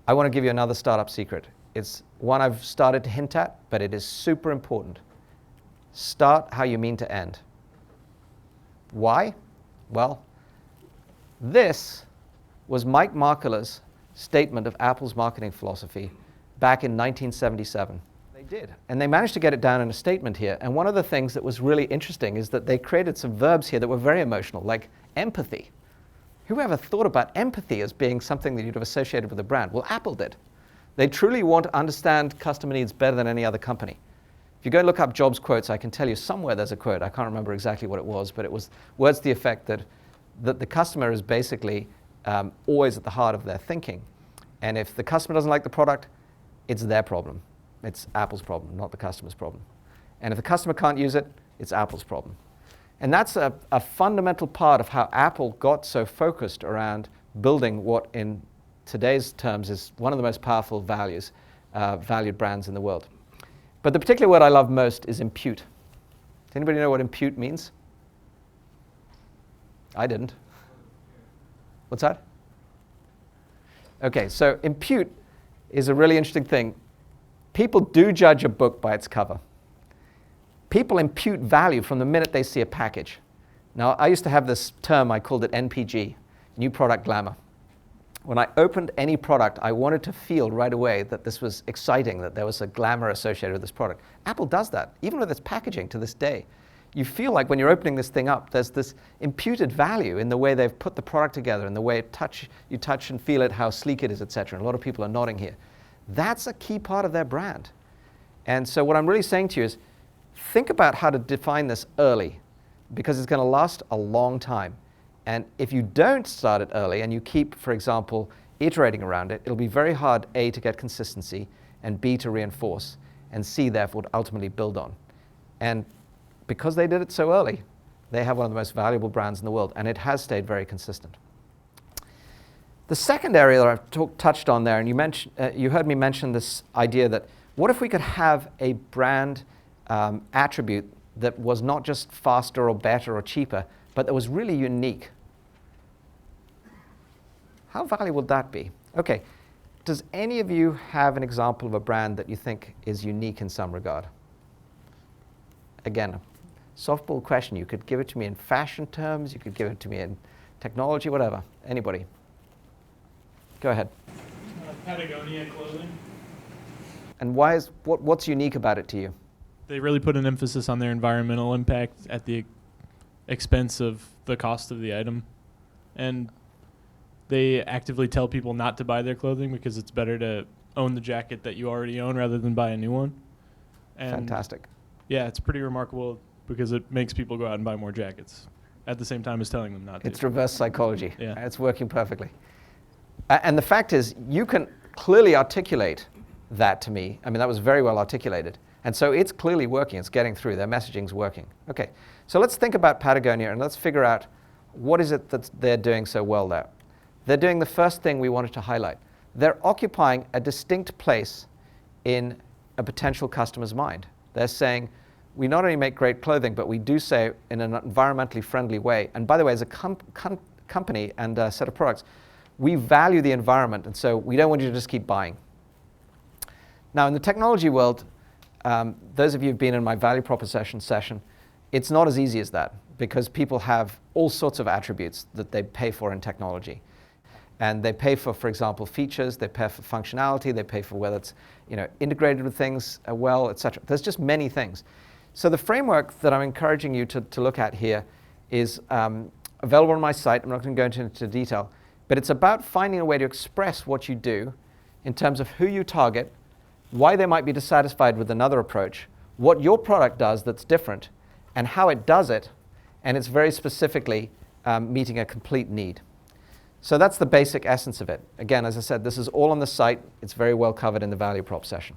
I want to give you another startup secret. It's one I've started to hint at, but it is super important. Start how you mean to end. Why? Well, this was Mike Markkula's statement of Apple's marketing philosophy back in 1977. They did, and they managed to get it down in a statement here. And one of the things that was really interesting is that they created some verbs here that were very emotional, like empathy. Whoever thought about empathy as being something that you'd have associated with a brand? Well, Apple did. They truly want to understand customer needs better than any other company. If you go and look up Jobs quotes, I can tell you somewhere there's a quote. I can't remember exactly what it was, but it was words to the effect that the customer is basically always at the heart of their thinking. And if the customer doesn't like the product, it's their problem. It's Apple's problem, not the customer's problem. And if the customer can't use it, it's Apple's problem. And that's a fundamental part of how Apple got so focused around building what in today's terms is one of the most powerful valued brands in the world. But the particular word I love most is impute. Does anybody know what impute means? I didn't. What's that? Okay, so impute is a really interesting thing. People do judge a book by its cover. People impute value from the minute they see a package. Now, I used to have this term, I called it NPG, New Product Glamour. When I opened any product, I wanted to feel right away that this was exciting, that there was a glamour associated with this product. Apple does that, even with its packaging to this day. You feel like when you're opening this thing up, there's this imputed value in the way they've put the product together, in the way you touch and feel it, how sleek it is, etc. And a lot of people are nodding here. That's a key part of their brand. And so what I'm really saying to you is, think about how to define this early, because it's going to last a long time. And if you don't start it early and you keep, for example, iterating around it, it'll be very hard, A, to get consistency, and B, to reinforce, and C, therefore, to ultimately build on. And because they did it so early, they have one of the most valuable brands in the world, and it has stayed very consistent. The second area that I've touched on there, and you heard me mention this idea that what if we could have a brand attribute that was not just faster or better or cheaper, but that was really unique? How valuable would that be? Okay, does any of you have an example of a brand that you think is unique in some regard? Again, a softball question. You could give it to me in fashion terms, you could give it to me in technology, whatever. Anybody? Go ahead. Patagonia clothing. And what's unique about it to you? They really put an emphasis on their environmental impact at the expense of the cost of the item. And they actively tell people not to buy their clothing because it's better to own the jacket that you already own rather than buy a new one. And Fantastic. yeah, it's pretty remarkable because it makes people go out and buy more jackets at the same time as telling them not to. It's reverse psychology. Yeah. It's working perfectly. And the fact is, you can clearly articulate that to me. I mean, that was very well articulated. And so it's clearly working. It's getting through. Their messaging's working. Okay, so let's think about Patagonia and let's figure out what is it that they're doing so well there. They're doing the first thing we wanted to highlight. They're occupying a distinct place in a potential customer's mind. They're saying, we not only make great clothing, but we do so in an environmentally friendly way. And by the way, as a company and a set of products, we value the environment, and so we don't want you to just keep buying. Now, in the technology world, those of you who've been in my value proposition session, it's not as easy as that, because people have all sorts of attributes that they pay for in technology. And they pay for example, features, they pay for functionality, they pay for whether it's integrated with things well, etc. There's just many things. So the framework that I'm encouraging you to look at here is available on my site. I'm not going to go into detail, but it's about finding a way to express what you do in terms of who you target, why they might be dissatisfied with another approach, what your product does that's different, and how it does it, and it's very specifically meeting a complete need. So that's the basic essence of it. Again, as I said, this is all on the site. It's very well covered in the value prop session.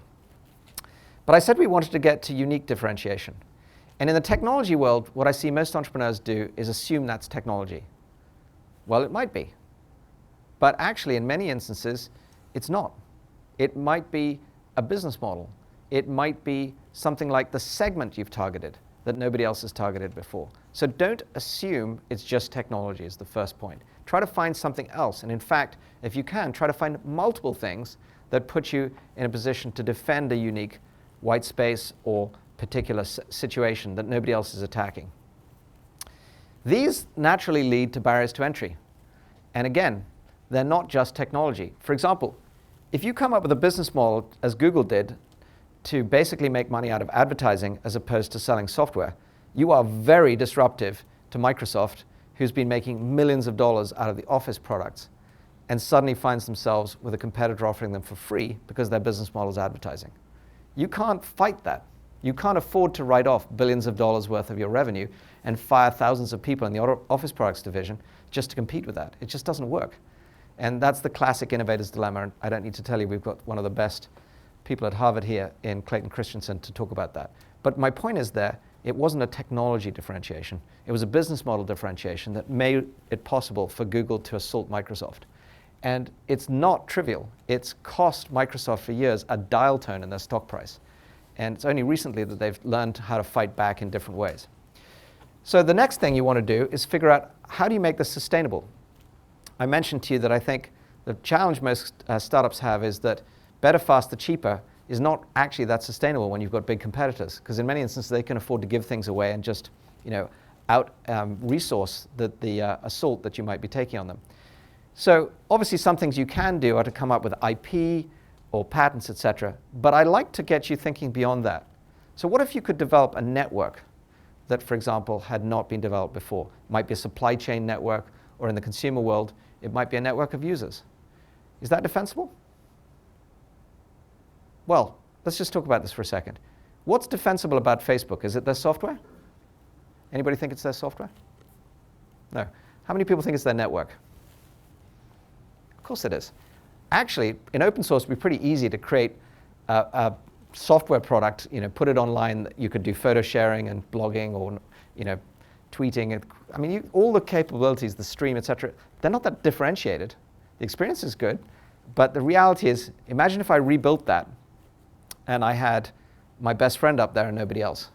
But I said we wanted to get to unique differentiation. And in the technology world, what I see most entrepreneurs do is assume that's technology. Well, it might be. But actually, in many instances, it's not. It might be a business model. It might be something like the segment you've targeted that nobody else has targeted before. So don't assume it's just technology is the first point. Try to find something else. And in fact, if you can, try to find multiple things that put you in a position to defend a unique white space or particular situation that nobody else is attacking. These naturally lead to barriers to entry. And again, they're not just technology. For example, if you come up with a business model, as Google did, to basically make money out of advertising as opposed to selling software, you are very disruptive to Microsoft, who's been making millions of dollars out of the Office products, and suddenly finds themselves with a competitor offering them for free because their business model is advertising. You can't fight that. You can't afford to write off billions of dollars worth of your revenue and fire thousands of people in the Office products division just to compete with that. It just doesn't work. And that's the classic innovator's dilemma. And I don't need to tell you, we've got one of the best people at Harvard here in Clayton Christensen to talk about that. But my point is there, it wasn't a technology differentiation. It was a business model differentiation that made it possible for Google to assault Microsoft. And it's not trivial. It's cost Microsoft for years a dial tone in their stock price. And it's only recently that they've learned how to fight back in different ways. So the next thing you want to do is figure out, how do you make this sustainable? I mentioned to you that I think the challenge most startups have is that better, faster, cheaper is not actually that sustainable when you've got big competitors, because in many instances they can afford to give things away and just resource the assault that you might be taking on them. So obviously some things you can do are to come up with IP or patents, etc. But I like to get you thinking beyond that. So what if you could develop a network that, for example, had not been developed before? It might be a supply chain network, or in the consumer world, it might be a network of users. Is that defensible? Well, let's just talk about this for a second. What's defensible about Facebook? Is it their software? Anybody think it's their software? No. How many people think it's their network? Of course it is. Actually, in open source, it would be pretty easy to create a software product, put it online. You could do photo sharing and blogging or, tweeting. I mean, all the capabilities, the stream, etc., they're not that differentiated. The experience is good, but the reality is, imagine if I rebuilt that and I had my best friend up there and nobody else.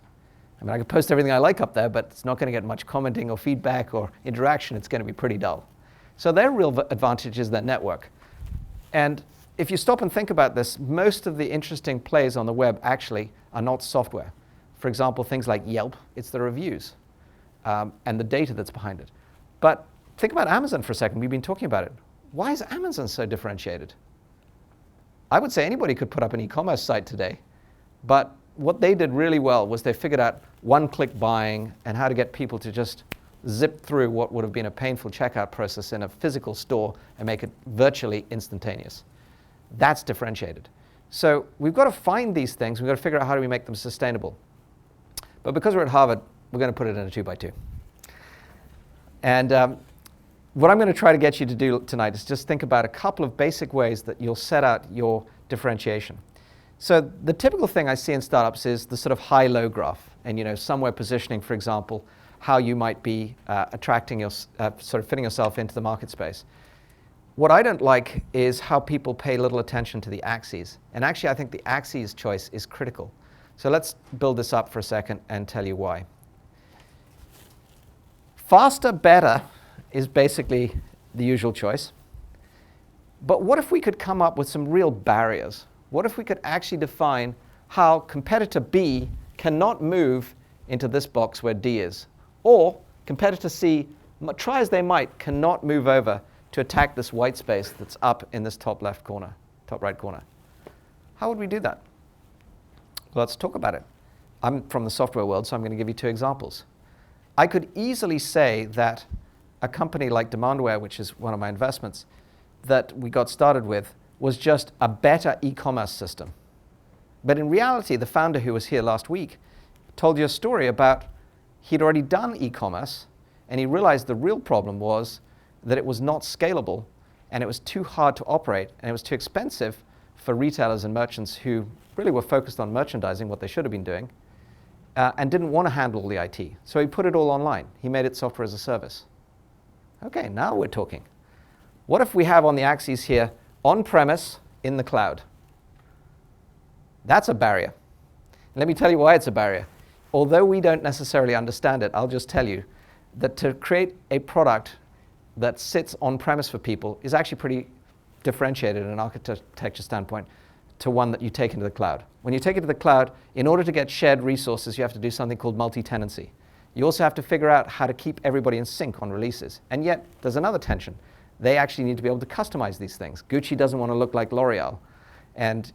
I mean, I could post everything I like up there, but it's not going to get much commenting or feedback or interaction. It's going to be pretty dull. So their real advantage is their network. And if you stop and think about this, most of the interesting plays on the web actually are not software. For example, things like Yelp, it's the reviews and the data that's behind it. But think about Amazon for a second. We've been talking about it. Why is Amazon so differentiated? I would say anybody could put up an e-commerce site today. But what they did really well was they figured out one-click buying and how to get people to just zip through what would have been a painful checkout process in a physical store and make it virtually instantaneous. That's differentiated. So we've got to find these things. We've got to figure out how do we make them sustainable. But because we're at Harvard, we're going to put it in a 2x2. And what I'm going to try to get you to do tonight is just think about a couple of basic ways that you'll set out your differentiation. So the typical thing I see in startups is the sort of high-low graph, and somewhere positioning, for example, how you might be attracting sort of fitting yourself into the market space. What I don't like is how people pay little attention to the axes. And actually, I think the axes choice is critical. So let's build this up for a second and tell you why. Faster, better is basically the usual choice. But what if we could come up with some real barriers? What if we could actually define how competitor B cannot move into this box where D is? Or competitor C, try as they might, cannot move over to attack this white space that's up in this top left corner, top right corner. How would we do that? Well, let's talk about it. I'm from the software world, so I'm going to give you two examples. I could easily say that a company like Demandware, which is one of my investments, that we got started with, was just a better e-commerce system. But in reality, the founder who was here last week told you a story about he'd already done e-commerce, and he realized the real problem was that it was not scalable, and it was too hard to operate, and it was too expensive for retailers and merchants who really were focused on merchandising, what they should have been doing, and didn't want to handle the IT. So he put it all online. He made it software as a service. Okay, now we're talking. What if we have on the axes here, on-premise in the cloud? That's a barrier. And let me tell you why it's a barrier. Although we don't necessarily understand it, I'll just tell you that to create a product that sits on-premise for people is actually pretty differentiated in an architecture standpoint to one that you take into the cloud. When you take it to the cloud, in order to get shared resources, you have to do something called multi-tenancy. You also have to figure out how to keep everybody in sync on releases. And yet, there's another tension. They actually need to be able to customize these things. Gucci doesn't want to look like L'Oreal. And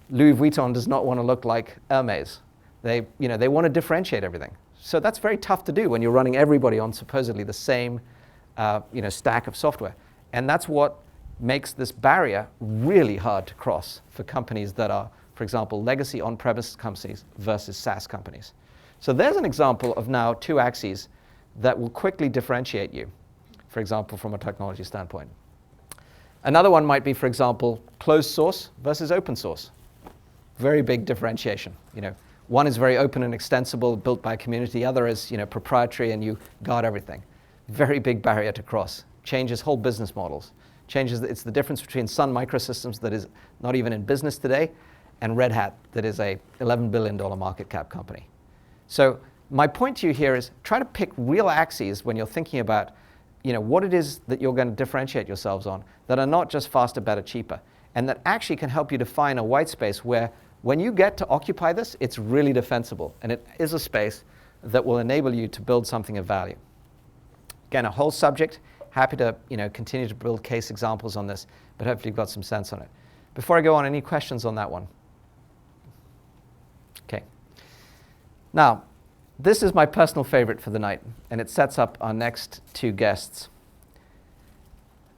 Louis Vuitton does not want to look like Hermes. They want to differentiate everything. So that's very tough to do when you're running everybody on supposedly the same stack of software. And that's what makes this barrier really hard to cross for companies that are, for example, legacy on-premise companies versus SaaS companies. So there's an example of now two axes that will quickly differentiate you, for example, from a technology standpoint. Another one might be, for example, closed source versus open source. Very big differentiation. One is very open and extensible, built by a community. The other is proprietary and you guard everything. Very big barrier to cross. Changes whole business models. It's the difference between Sun Microsystems that is not even in business today and Red Hat that is a $11 billion market cap company. So my point to you here is try to pick real axes when you're thinking about what it is that you're going to differentiate yourselves on that are not just faster, better, cheaper, and that actually can help you define a white space where when you get to occupy this, it's really defensible, and it is a space that will enable you to build something of value. Again, a whole subject. Happy to continue to build case examples on this, but hopefully you've got some sense on it. Before I go on, any questions on that one? Okay. Now, this is my personal favorite for the night, and it sets up our next two guests.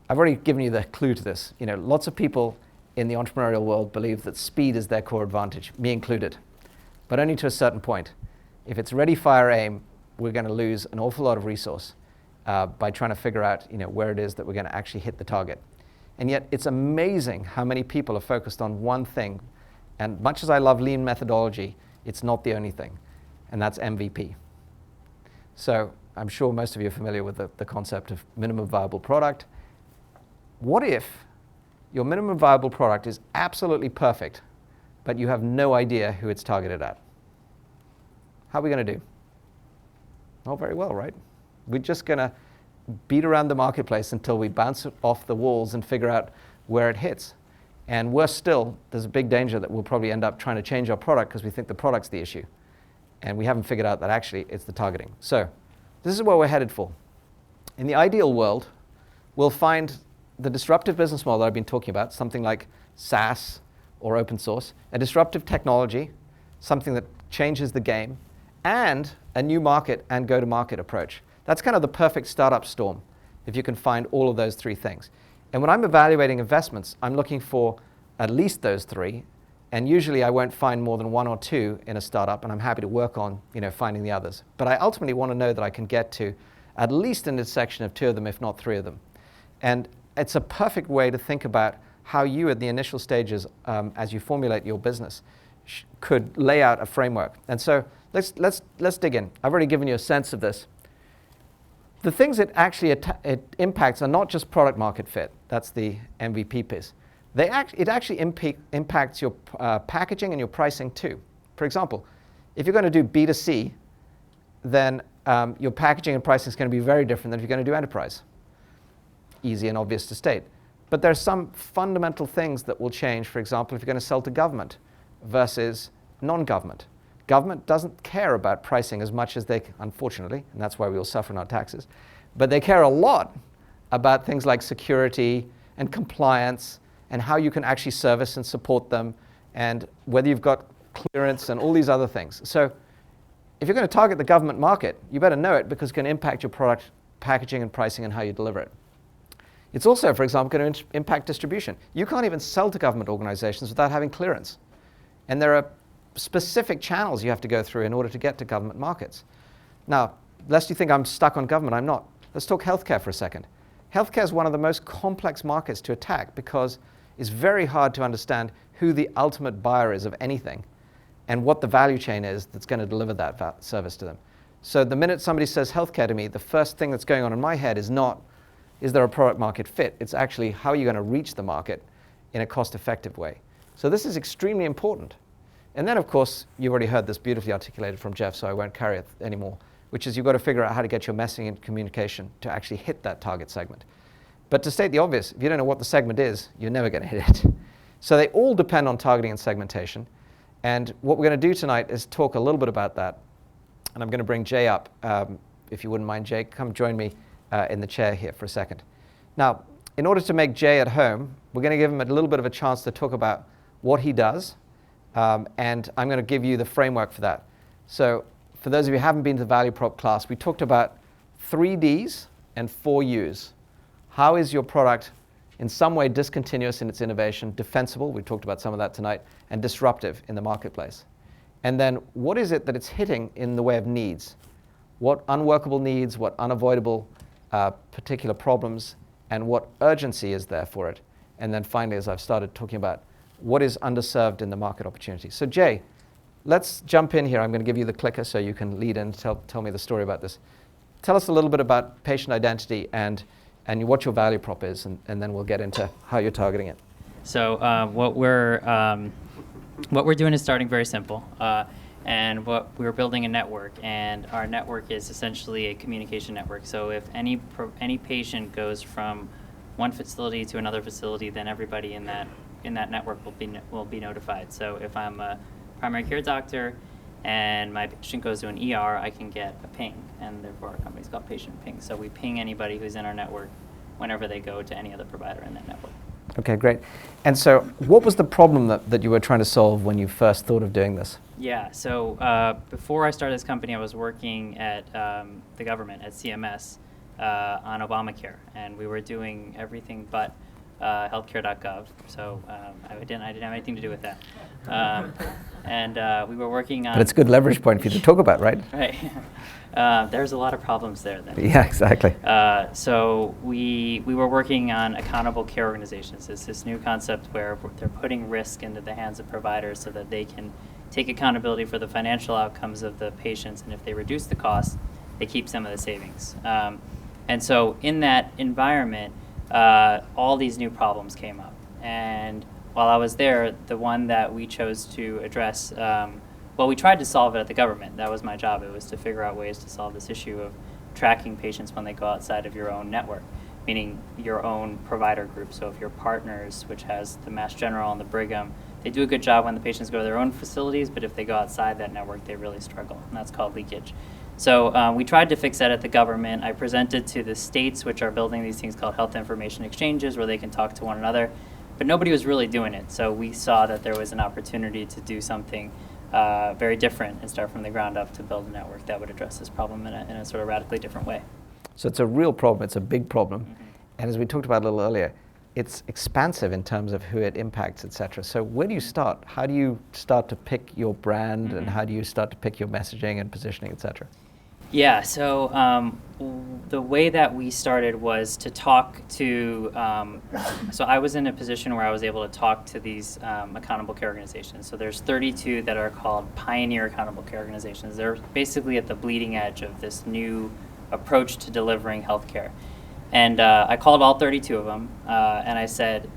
I've already given you the clue to this. Lots of people in the entrepreneurial world believe that speed is their core advantage, me included, but only to a certain point. If it's ready, fire, aim, we're going to lose an awful lot of resource by trying to figure out where it is that we're going to actually hit the target. And yet it's amazing how many people are focused on one thing. And much as I love lean methodology, it's not the only thing, and that's MVP. So I'm sure most of you are familiar with the concept of minimum viable product. What if your minimum viable product is absolutely perfect, but you have no idea who it's targeted at? How are we going to do? Not very well, right? We're just going to beat around the marketplace until we bounce it off the walls and figure out where it hits. And worse still, there's a big danger that we'll probably end up trying to change our product because we think the product's the issue. And we haven't figured out that actually it's the targeting. So this is where we're headed for. In the ideal world, we'll find the disruptive business model that I've been talking about, something like SaaS or open source, a disruptive technology, something that changes the game, and a new market and go-to-market approach. That's kind of the perfect startup storm, if you can find all of those three things. And when I'm evaluating investments, I'm looking for at least those three, and usually I won't find more than one or two in a startup, and I'm happy to work on finding the others. But I ultimately want to know that I can get to at least an intersection of two of them, if not three of them. And it's a perfect way to think about how you, at the initial stages, as you formulate your business, could lay out a framework. And so let's dig in. I've already given you a sense of this. The things that actually it impacts are not just product market fit. That's the MVP piece. It actually impacts your packaging and your pricing too. For example, if you're going to do B2C, then your packaging and pricing is going to be very different than if you're going to do enterprise. Easy and obvious to state. But there are some fundamental things that will change, for example, if you're going to sell to government versus non-government. Government doesn't care about pricing as much as they, unfortunately, and that's why we all suffer in our taxes, but they care a lot about things like security and compliance and how you can actually service and support them and whether you've got clearance and all these other things. So if you're going to target the government market, you better know it because it's going to impact your product packaging and pricing and how you deliver it. It's also, for example, going to impact distribution. You can't even sell to government organizations without having clearance. And there are specific channels you have to go through in order to get to government markets. Now, lest you think I'm stuck on government, I'm not. Let's talk healthcare for a second. Healthcare is one of the most complex markets to attack because it's very hard to understand who the ultimate buyer is of anything and what the value chain is that's going to deliver that service to them. So the minute somebody says healthcare to me, the first thing that's going on in my head is not, is there a product market fit? It's actually, how are you going to reach the market in a cost-effective way? So this is extremely important. And then, of course, you've already heard this beautifully articulated from Jeff, so I won't carry it anymore, which is you've got to figure out how to get your messaging and communication to actually hit that target segment. But to state the obvious, if you don't know what the segment is, you're never going to hit it. So they all depend on targeting and segmentation. And what we're going to do tonight is talk a little bit about that. And I'm going to bring Jay up. If you wouldn't mind, Jay, come join me in the chair here for a second. Now, in order to make Jay at home, we're going to give him a little bit of a chance to talk about what he does. And I'm going to give you the framework for that. So for those of you who haven't been to the value prop class, we talked about 3 Ds and 4 Us. How is your product in some way discontinuous in its innovation, defensible, we talked about some of that tonight, and disruptive in the marketplace? And then what is it that it's hitting in the way of needs? What unworkable needs, what unavoidable particular problems, and what urgency is there for it? And then finally, as I've started talking about, what is underserved in the market opportunity? So Jay, let's jump in here. I'm going to give you the clicker so you can lead in, tell me the story about this. Tell us a little bit about patient identity and what your value prop is, and then we'll get into how you're targeting it. So what we're doing is starting very simple, and what we're building a network, and our network is essentially a communication network. So if any patient goes from one facility to another facility, then everybody in that network will be notified. So if I'm a primary care doctor and my patient goes to an ER, I can get a ping, and therefore our company's called PatientPing. So we ping anybody who's in our network whenever they go to any other provider in that network. Okay, great. And so what was the problem that you were trying to solve when you first thought of doing this? Yeah, so before I started this company, I was working at the government, at CMS, on Obamacare, and we were doing everything but healthcare.gov, so I didn't have anything to do with that. And we were working on... But it's a good leverage point for you to talk about, right? Right. There's a lot of problems there then. Yeah, exactly. So we were working on accountable care organizations. It's this new concept where they're putting risk into the hands of providers so that they can take accountability for the financial outcomes of the patients, and if they reduce the cost, they keep some of the savings. And so in that environment, all these new problems came up. And while I was there, the one that we chose to address, well, we tried to solve it at the government. That was my job. It was to figure out ways to solve this issue of tracking patients when they go outside of your own network, meaning your own provider group. So if your partners, which has the Mass General and the Brigham, they do a good job when the patients go to their own facilities, but if they go outside that network, they really struggle, and that's called leakage. So we tried to fix that at the government. I presented to the states, which are building these things called health information exchanges, where they can talk to one another, but nobody was really doing it. So we saw that there was an opportunity to do something very different and start from the ground up to build a network that would address this problem in a sort of radically different way. So it's a real problem. It's a big problem. And as we talked about a little earlier, it's expansive in terms of who it impacts, et cetera. So where do you start? How do you start to pick your brand, and how do you start to pick your messaging and positioning, et cetera? Yeah, so the way that we started was to talk to, so I was in a position where I was able to talk to these accountable care organizations. So there's 32 that are called pioneer accountable care organizations. They're basically at the bleeding edge of this new approach to delivering healthcare. And I called all 32 of them, and I said,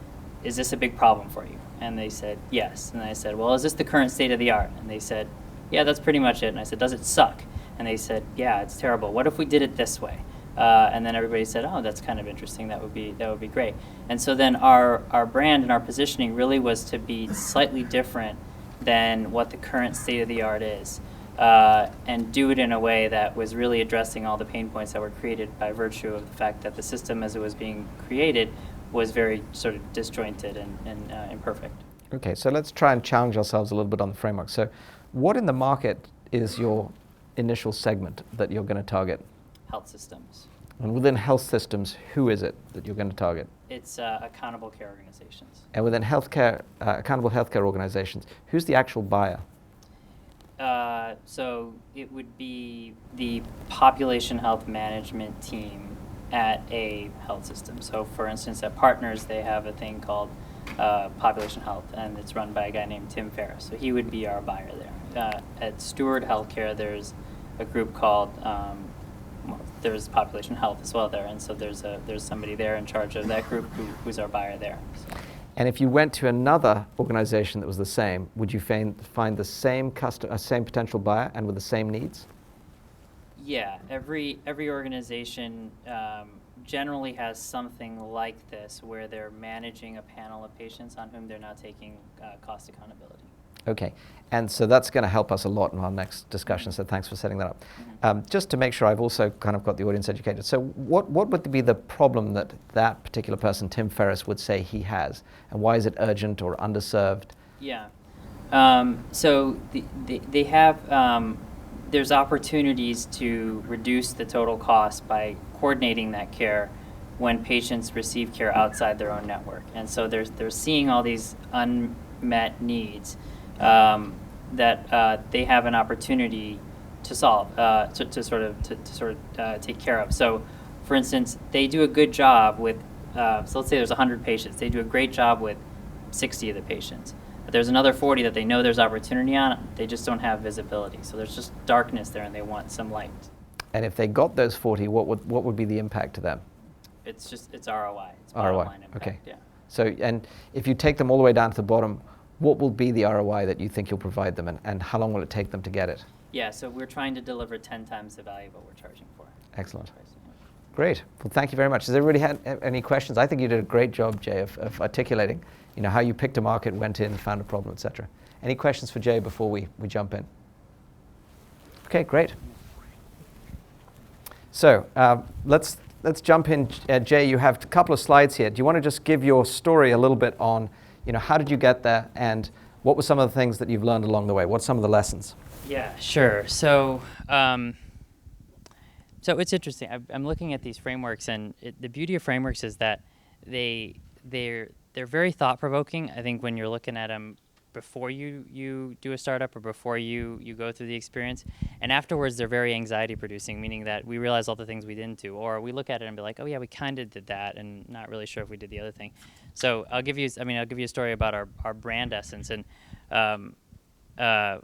is this a big problem for you? And they said, yes. And I said, well, is this the current state of the art? And they said, yeah, that's pretty much it. And I said, does it suck? And they said, yeah, it's terrible. What if we did it this way? And then everybody said, oh, that's kind of interesting. That would be great. And so then our brand and our positioning really was to be slightly different than what the current state of the art is, and do it in a way that was really addressing all the pain points that were created by virtue of the fact that the system as it was being created was very sort of disjointed and imperfect. Okay, so let's try and challenge ourselves a little bit on the framework. So what in the market is your initial segment that you're going to target? Health systems. And within health systems, who is it that you're going to target? It's accountable care organizations. And within healthcare, accountable healthcare organizations, who's the actual buyer? So it would be the population health management team at a health system. So for instance, at Partners, they have a thing called Population Health, and it's run by a guy named Tim Ferriss. So he would be our buyer there. At Steward Healthcare, there's a group called, there's Population Health as well there, and so there's somebody there in charge of that group who's our buyer there. So. And if you went to another organization that was the same, would you find the same same potential buyer and with the same needs? Yeah, every organization generally has something like this where they're managing a panel of patients on whom they're now taking cost accountability. Okay, and so that's going to help us a lot in our next discussion, so thanks for setting that up. Just to make sure I've also kind of got the audience educated, so what would be the problem that that particular person, Tim Ferriss, would say he has, and why is it urgent or underserved? Yeah, so they have, there's opportunities to reduce the total cost by coordinating that care when patients receive care outside their own network. And so they're seeing all these unmet needs that they have an opportunity to solve, to sort of take care of. So, for instance, they do a good job with, so let's say there's 100 patients. They do a great job with 60 of the patients. But there's another 40 that they know there's opportunity on. They just don't have visibility. So there's just darkness there, and they want some light. And if they got those 40, what would be the impact to them? It's ROI. It's ROI. bottom line impact. Okay. Yeah. So, and if you take them all the way down to the bottom, what will be the ROI that you think you'll provide them, and how long will it take them to get it? Yeah. So we're trying to deliver 10 times the value of what we're charging for. Excellent. Great. Well, thank you very much. Has everybody had any questions? I think you did a great job, Jay, of articulating, how you picked a market, went in, found a problem, etc. Any questions for Jay before we jump in? Okay, great. So let's jump in. Jay, you have a couple of slides here. Do you want to just give your story a little bit on, how did you get there, and what were some of the things that you've learned along the way? What's some of the lessons? Yeah, sure. So, so it's interesting. I'm looking at these frameworks, and the beauty of frameworks is that they're very thought-provoking. I think when you're looking at them before you do a startup or before you go through the experience, and afterwards they're very anxiety-producing, meaning that we realize all the things we didn't do, or we look at it and be like, oh yeah, we kind of did that, and not really sure if we did the other thing. So I'll give you a story about our brand essence, and our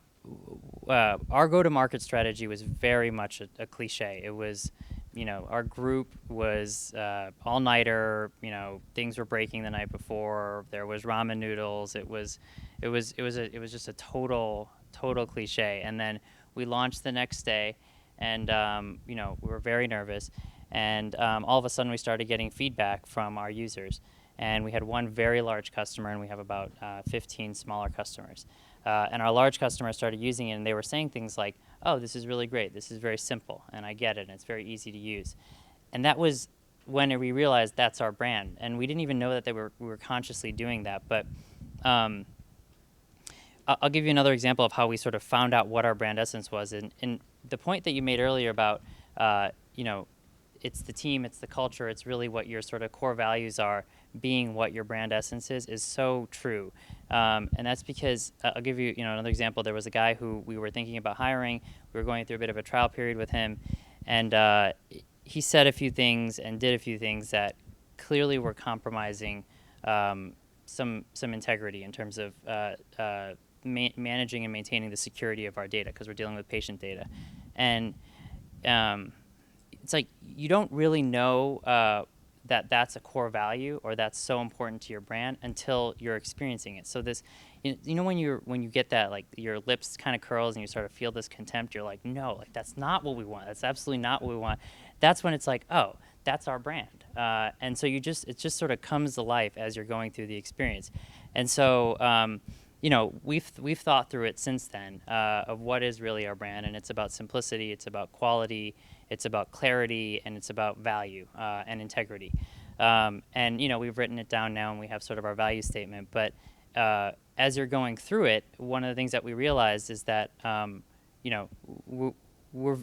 go-to-market strategy was very much a cliche. It was, our group was all-nighter. Things were breaking the night before. There was ramen noodles. It was just a total cliche. And then we launched the next day, and we were very nervous. And all of a sudden, we started getting feedback from our users. And we had one very large customer, and we have about 15 smaller customers. And our large customers started using it, and they were saying things like, oh, this is really great. This is very simple, and I get it, and it's very easy to use. And that was when we realized that's our brand. And we didn't even know that we were consciously doing that. But I'll give you another example of how we sort of found out what our brand essence was. And the point that you made earlier about, it's the team, it's the culture, it's really what your sort of core values are, being what your brand essence is so true. And that's because, I'll give you, another example. There was a guy who we were thinking about hiring. We were going through a bit of a trial period with him, and he said a few things and did a few things that clearly were compromising some integrity in terms of managing and maintaining the security of our data, because we're dealing with patient data. And it's like you don't really know that that's a core value or that's so important to your brand until you're experiencing it. So this, when you get that, like your lips kind of curls and you sort of feel this contempt, you're like, no, like that's not what we want. That's absolutely not what we want. That's when it's like, oh, that's our brand. And so it just sort of comes to life as you're going through the experience. And so, we've thought through it since then of what is really our brand, and it's about simplicity, it's about quality, it's about clarity, and it's about value and integrity. And we've written it down now, and we have sort of our value statement. But as you're going through it, one of the things that we realized is that we're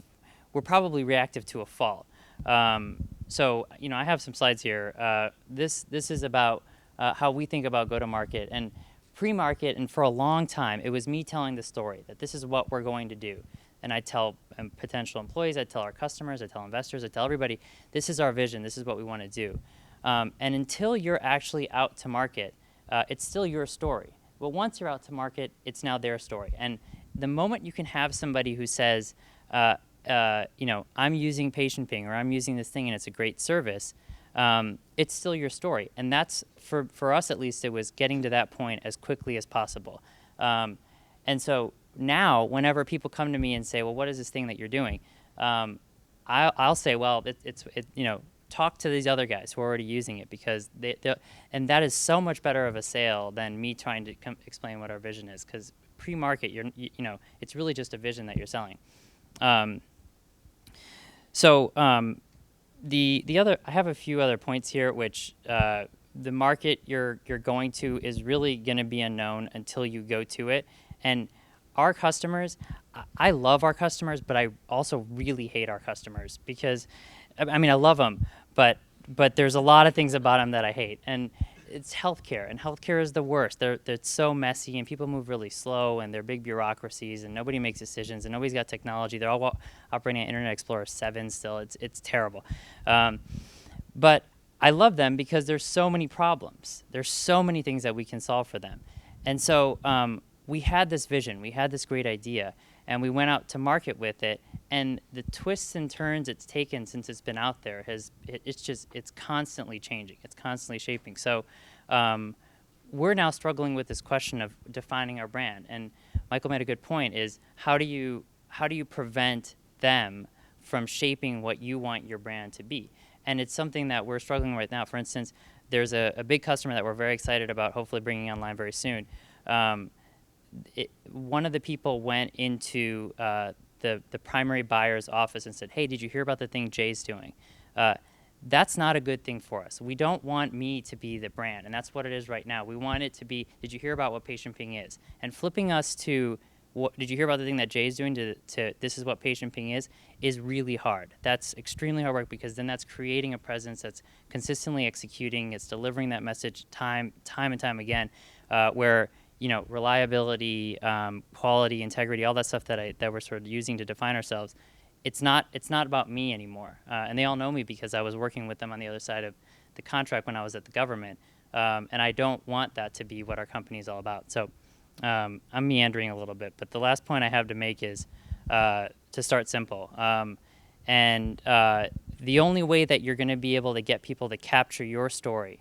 probably reactive to a fault. So I have some slides here. This is about how we think about go-to-market. And pre-market, and for a long time, it was me telling the story that this is what we're going to do. And I tell potential employees, I tell our customers, I tell investors, I tell everybody, this is our vision, this is what we want to do. And until you're actually out to market, it's still your story. But once you're out to market, it's now their story. And the moment you can have somebody who says, I'm using PatientPing, or I'm using this thing and it's a great service, it's still your story. And that's, for us at least, it was getting to that point as quickly as possible. And so now, whenever people come to me and say, well, what is this thing that you're doing? I'll say, well, talk to these other guys who are already using it, because and that is so much better of a sale than me trying to explain what our vision is, because pre-market, it's really just a vision that you're selling. The other, I have a few other points here, which the market you're going to is really going to be unknown until you go to it. And our customers, I love our customers, but I also really hate our customers, because, I mean, I love them, but there's a lot of things about them that I hate. And it's healthcare, and healthcare is the worst. They're so messy, and people move really slow, and they're big bureaucracies, and nobody makes decisions, and nobody's got technology. They're all operating at Internet Explorer 7 still. It's terrible. But I love them because there's so many problems. There's so many things that we can solve for them. And so we had this vision. We had this great idea, and we went out to market with it. And the twists and turns it's taken since it's been out there it's constantly changing. It's constantly shaping. So we're now struggling with this question of defining our brand. And Michael made a good point, is how do you prevent them from shaping what you want your brand to be? And it's something that we're struggling with now. For instance, there's a big customer that we're very excited about hopefully bringing online very soon. One of the people went into the primary buyer's office and said, hey, did you hear about the thing Jay's doing? That's not a good thing for us. We don't want me to be the brand, and that's what it is right now. We want it to be, did you hear about what PatientPing is? And flipping us to, did you hear about the thing that Jay's doing, to this is what PatientPing is really hard. That's extremely hard work, because then that's creating a presence that's consistently executing. It's delivering that message time and time again, where reliability, quality, integrity, all that stuff that we're sort of using to define ourselves. It's not about me anymore. And they all know me because I was working with them on the other side of the contract when I was at the government. And I don't want that to be what our company is all about. So I'm meandering a little bit, but the last point I have to make is to start simple. And the only way that you're going to be able to get people to capture your story,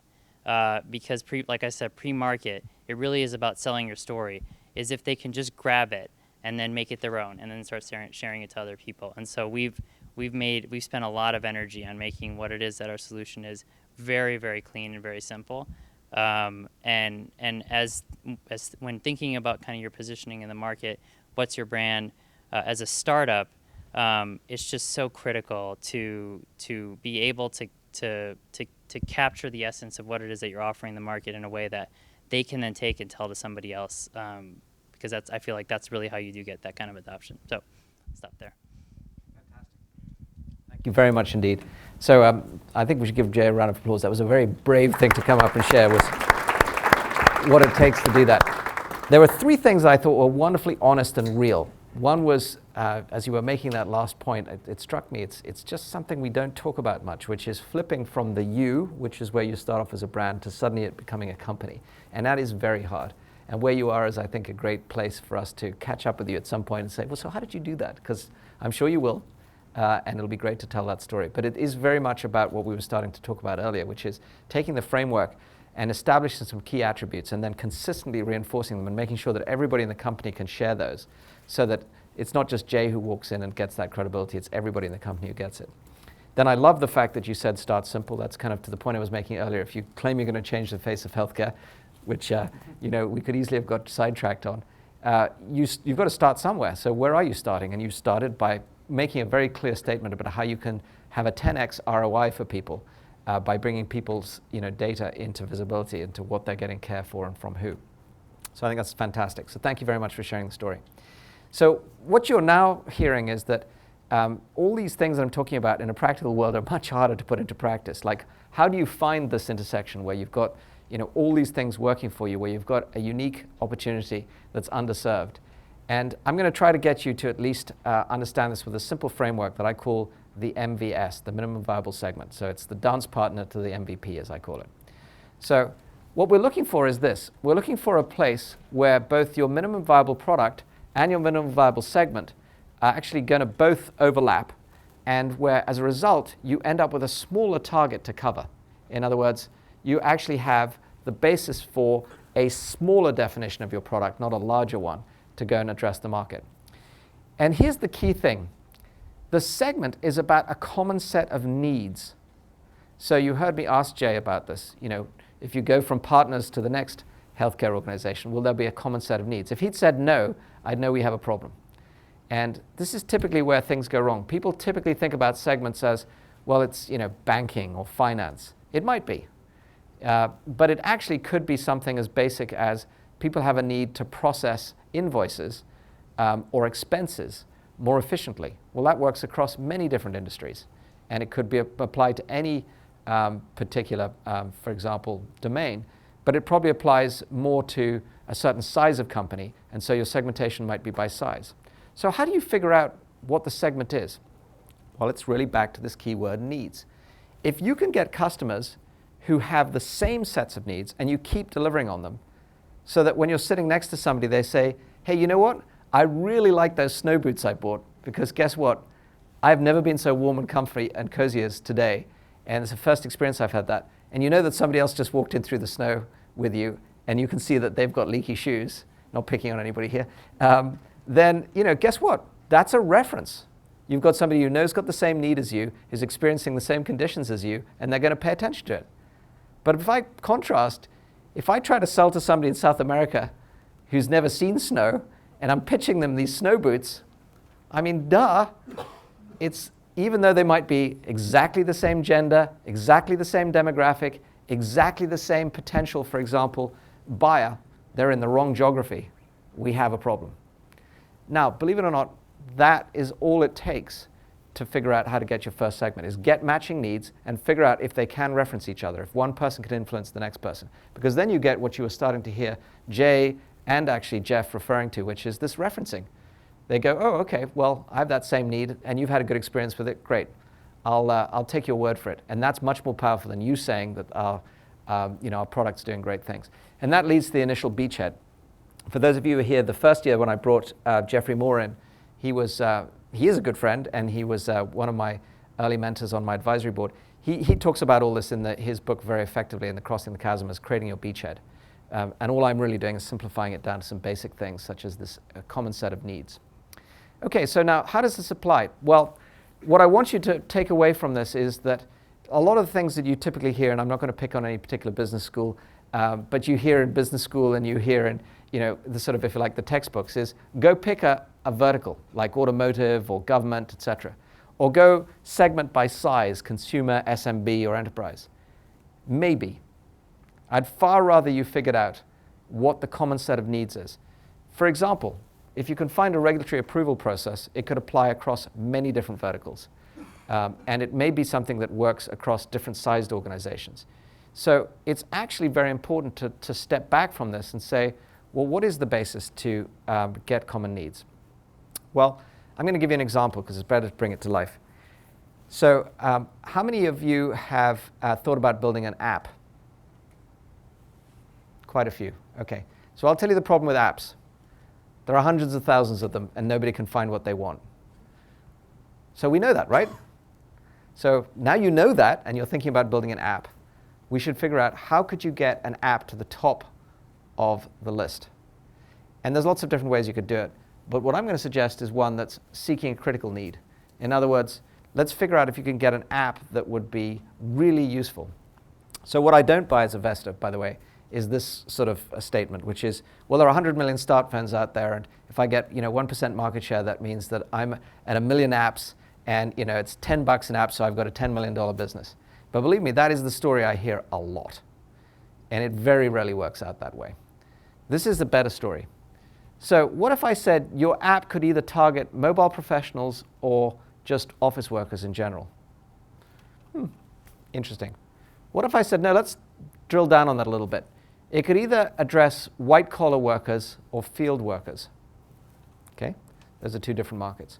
because like I said, pre-market, it really is about selling your story, is if they can just grab it and then make it their own, and then start sharing it to other people. And so we've spent a lot of energy on making what it is that our solution is very, very clean and very simple. And as when thinking about kind of your positioning in the market, what's your brand as a startup? It's just so critical to be able to capture the essence of what it is that you're offering the market in a way that they can then take and tell to somebody else. Because I feel like that's really how you do get that kind of adoption. So, stop there. Thank you very much indeed. So I think we should give Jay a round of applause. That was a very brave thing to come up and share with what it takes to do that. There were three things that I thought were wonderfully honest and real. One was, as you were making that last point, it struck me, it's just something we don't talk about much, which is flipping from the you, which is where you start off as a brand, to suddenly it becoming a company. And that is very hard. And where you are is, I think, a great place for us to catch up with you at some point and say, well, so how did you do that? Because I'm sure you will, and it'll be great to tell that story. But it is very much about what we were starting to talk about earlier, which is taking the framework and establishing some key attributes and then consistently reinforcing them and making sure that everybody in the company can share those, so that it's not just Jay who walks in and gets that credibility, it's everybody in the company who gets it. Then I love the fact that you said start simple. That's kind of to the point I was making earlier. If you claim you're going to change the face of healthcare, which we could easily have got sidetracked on, you've got to start somewhere. So where are you starting? And you started by making a very clear statement about how you can have a 10x ROI for people by bringing people's data into visibility, into what they're getting care for and from who. So I think that's fantastic. So thank you very much for sharing the story. So what you're now hearing is that all these things that I'm talking about in a practical world are much harder to put into practice. Like, how do you find this intersection where you've got all these things working for you, where you've got a unique opportunity that's underserved? And I'm going to try to get you to at least understand this with a simple framework that I call the MVS, the minimum viable segment. So it's the dance partner to the MVP, as I call it. So what we're looking for is this. We're looking for a place where both your minimum viable product and your minimum viable segment are actually going to both overlap, and where, as a result, you end up with a smaller target to cover. In other words, you actually have the basis for a smaller definition of your product, not a larger one, to go and address the market. And here's the key thing. The segment is about a common set of needs. So you heard me ask Jay about this. If you go from partners to the next healthcare organization, will there be a common set of needs? If he'd said no, I'd know we have a problem. And this is typically where things go wrong. People typically think about segments as, well, it's banking or finance. It might be. But it actually could be something as basic as people have a need to process invoices or expenses more efficiently. Well, that works across many different industries. And it could be applied to any particular, for example, domain. But it probably applies more to a certain size of company. And so your segmentation might be by size. So how do you figure out what the segment is? Well, it's really back to this keyword needs. If you can get customers who have the same sets of needs and you keep delivering on them, so that when you're sitting next to somebody, they say, hey, you know what? I really like those snow boots I bought, because guess what? I've never been so warm and comfy and cozy as today. And it's the first experience I've had that. And you know that somebody else just walked in through the snow with you, and you can see that they've got leaky shoes, not picking on anybody here. Then, guess what? That's a reference. You've got somebody who knows got the same need as you, is experiencing the same conditions as you, and they're going to pay attention to it. But if I contrast, if I try to sell to somebody in South America who's never seen snow, and I'm pitching them these snow boots, I mean, duh. It's, even though they might be exactly the same gender, exactly the same demographic, exactly the same potential, for example, buyer, they're in the wrong geography. We have a problem. Now, believe it or not, that is all it takes to figure out how to get your first segment, is get matching needs and figure out if they can reference each other, if one person can influence the next person. Because then you get what you were starting to hear Jay and actually Jeff referring to, which is this referencing. They go, oh, okay, well, I have that same need, and you've had a good experience with it. Great. I'll take your word for it. And that's much more powerful than you saying that our product's doing great things. And that leads to the initial beachhead. For those of you who are here, the first year when I brought Jeffrey Moore in, he is a good friend, and he was one of my early mentors on my advisory board. He talks about all this in his book very effectively in the Crossing the Chasm as creating your beachhead. And all I'm really doing is simplifying it down to some basic things, such as this common set of needs. Okay, so now how does this apply? Well, what I want you to take away from this is that a lot of the things that you typically hear, and I'm not going to pick on any particular business school, but you hear in business school and you hear in the sort of, if you like, the textbooks, is go pick a vertical, like automotive or government, etc. Or go segment by size, consumer, SMB, or enterprise. Maybe. I'd far rather you figured out what the common set of needs is. For example, if you can find a regulatory approval process, it could apply across many different verticals. And it may be something that works across different sized organizations. So it's actually very important to step back from this and say, well, what is the basis to get common needs? Well, I'm going to give you an example because it's better to bring it to life. So how many of you have thought about building an app? Quite a few. Okay. So I'll tell you the problem with apps. There are hundreds of thousands of them, and nobody can find what they want. So we know that, right? So now you know that, and you're thinking about building an app. We should figure out how could you get an app to the top of the list. And there's lots of different ways you could do it. But what I'm going to suggest is one that's seeking a critical need. In other words, let's figure out if you can get an app that would be really useful. So what I don't buy as a investor, by the way, is this sort of a statement, which is, well, there are 100 million start phones out there, and if I get 1% market share, that means that I'm at 1 million apps, and it's $10 an app, so I've got a $10 million business. But believe me, that is the story I hear a lot, and it very rarely works out that way. This is the better story. So what if I said your app could either target mobile professionals or just office workers in general? Interesting. What if I said, no, let's drill down on that a little bit. It could either address white-collar workers or field workers. Okay? Those are two different markets.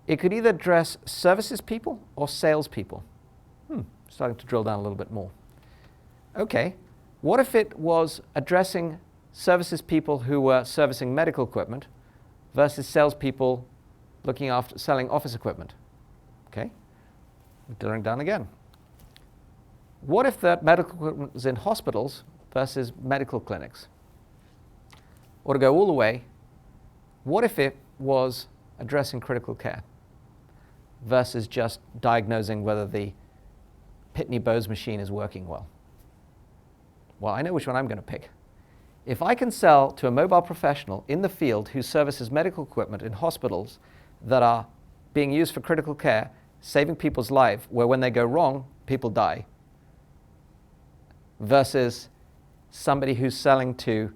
It could either address services people or sales people. Starting to drill down a little bit more. Okay. What if it was addressing services people who were servicing medical equipment versus salespeople looking after selling office equipment? Okay. Drilling down again. What if that medical equipment was in hospitals versus medical clinics? Or to go all the way, what if it was addressing critical care? versus just diagnosing whether the Pitney Bowes machine is working well? Well, I know which one I'm going to pick. If I can sell to a mobile professional in the field who services medical equipment in hospitals that are being used for critical care, saving people's lives, where when they go wrong, people die, versus somebody who's selling to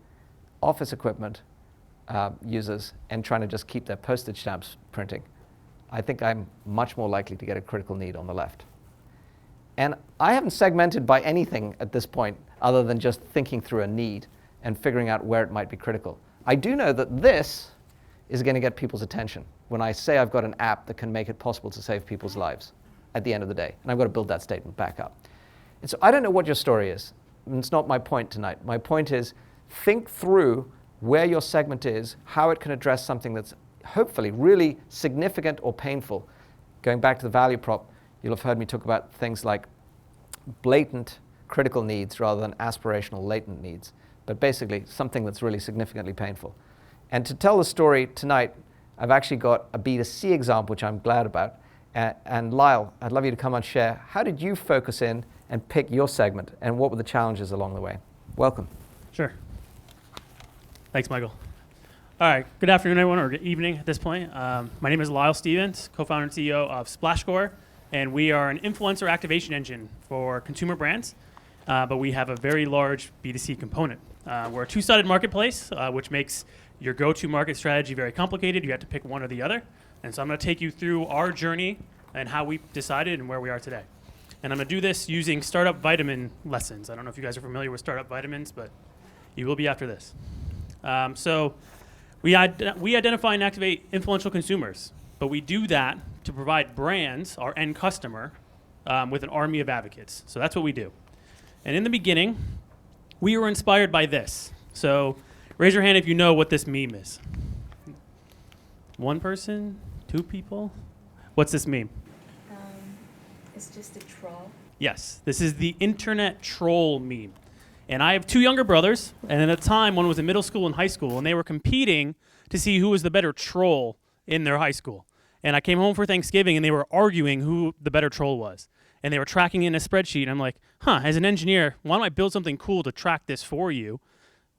office equipment users and trying to just keep their postage stamps printing, I think I'm much more likely to get a critical need on the left. And I haven't segmented by anything at this point other than just thinking through a need and figuring out where it might be critical. I do know that this is going to get people's attention when I say I've got an app that can make it possible to save people's lives at the end of the day. And I've got to build that statement back up. And so I don't know what your story is. And it's not my point tonight. My point is think through where your segment is, how it can address something that's hopefully really significant or painful. Going back to the value prop, you'll have heard me talk about things like blatant critical needs rather than aspirational latent needs, but basically something that's really significantly painful. And to tell the story tonight, I've actually got a B2C example, which I'm glad about. And Lyle, I'd love you to come and share. How did you focus in and pick your segment, and what were the challenges along the way? Welcome. Sure. Thanks, Michael. All right, good afternoon, everyone, or good evening at this point. My name is Lyle Stevens, co-founder and CEO of Splashscore, and we are an influencer activation engine for consumer brands, but we have a very large B2C component. We're a two-sided marketplace, which makes your go-to market strategy very complicated. You have to pick one or the other. And so I'm going to take you through our journey and how we decided and where we are today. And I'm going to do this using startup vitamin lessons. I don't know if you guys are familiar with startup vitamins, but you will be after this. So we identify and activate influential consumers, but we do that to provide brands, our end customer, with an army of advocates. So that's what we do. And in the beginning, we were inspired by this. So raise your hand if you know what this meme is. One person? Two people? What's this meme? It's just a troll. Yes, this is the internet troll meme. And I have two younger brothers, and at the time, one was in middle school and high school, and they were competing to see who was the better troll in their high school. And I came home for Thanksgiving, and they were arguing who the better troll was. And they were tracking in a spreadsheet, and I'm like, as an engineer, why don't I build something cool to track this for you,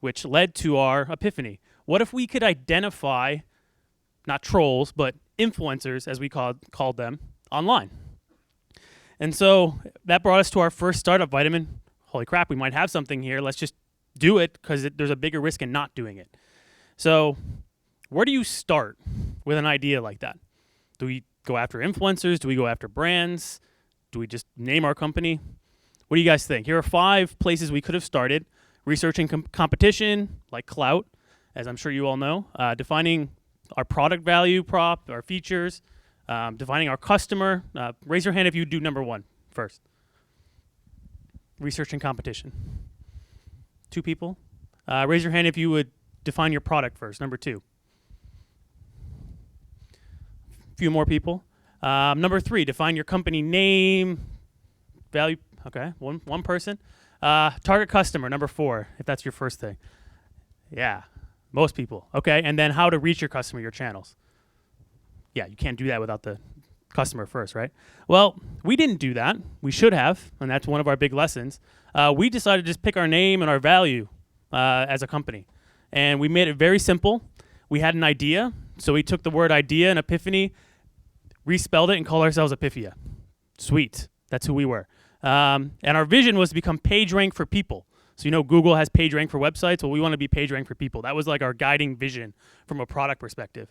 which led to our epiphany. What if we could identify, not trolls, but influencers, as we called them, online? And so that brought us to our first startup vitamin. Holy crap, we might have something here. Let's just do it because there's a bigger risk in not doing it. So where do you start with an idea like that? Do we go after influencers? Do we go after brands? Do we just name our company? What do you guys think? Here are 5 places we could have started. Researching competition, like clout, as I'm sure you all know. Defining our product value prop, our features. Defining our customer. Raise your hand if you do number 1 first. Research and competition. 2 people. Raise your hand if you would define your product first, number 2. A few more people. Number 3, define your company name, value. Okay, one person. Target customer, number 4, if that's your first thing. Yeah, most people. Okay, and then how to reach your customer, your channels. Yeah, you can't do that without the customer first, right? Well, we didn't do that. We should have, and that's one of our big lessons. We decided to just pick our name and our value as a company. And we made it very simple. We had an idea, so we took the word idea and epiphany, respelled it, and called ourselves Epiphia. Sweet. That's who we were. And our vision was to become PageRank for people. So you know Google has PageRank for websites. Well, we want to be PageRank for people. That was like our guiding vision from a product perspective.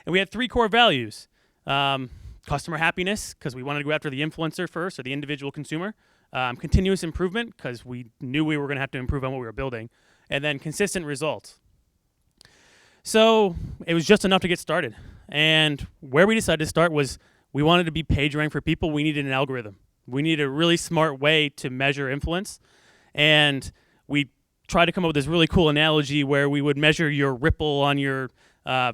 And we had 3 core values. Customer happiness, because we wanted to go after the influencer first, or the individual consumer. Continuous improvement, because we knew we were going to have to improve on what we were building. And then consistent results. So it was just enough to get started. And where we decided to start was we wanted to be PageRank for people. We needed an algorithm. We needed a really smart way to measure influence. And we tried to come up with this really cool analogy where we would measure your ripple on your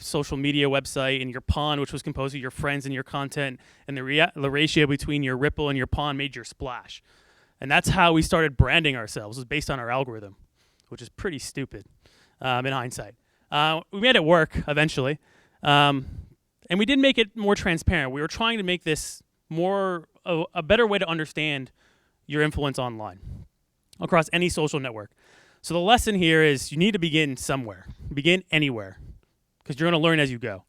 social media website and your pond, which was composed of your friends and your content, and the ratio between your ripple and your pond made your splash. And that's how we started branding ourselves, was based on our algorithm, which is pretty stupid in hindsight. We made it work eventually. And And we did make it more transparent. We were trying to make this more a better way to understand your influence online across any social network. So the lesson here is you need to begin somewhere. Begin anywhere, because you're going to learn as you go.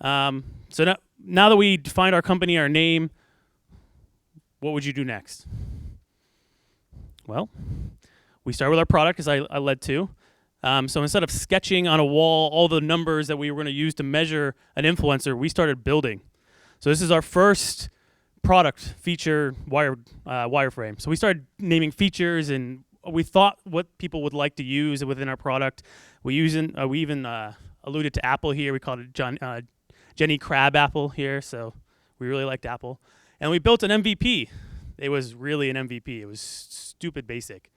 So now that we defined our company, our name, what would you do next? Well, we start with our product, as I led to. So instead of sketching on a wall all the numbers that we were going to use to measure an influencer, we started building. So this is our first product feature wireframe. So we started naming features, and we thought what people would like to use within our product. We even alluded to Apple here. We called it Jenny Crab Apple here. So we really liked Apple. And we built an MVP. It was really an MVP. It was stupid basic.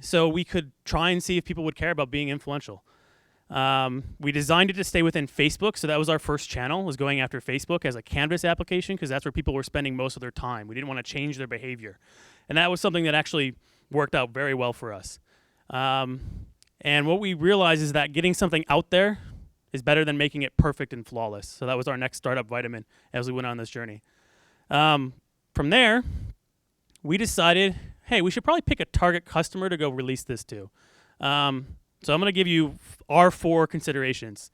So we could try and see if people would care about being influential. We designed it to stay within Facebook, so that was our first channel, was going after Facebook as a Canvas application, because that's where people were spending most of their time. We didn't want to change their behavior. And that was something that actually worked out very well for us. And what we realized is that getting something out there is better than making it perfect and flawless. So that was our next startup vitamin as we went on this journey. From there, we decided, hey, we should probably pick a target customer to go release this to. So I'm going to give you our 4 considerations.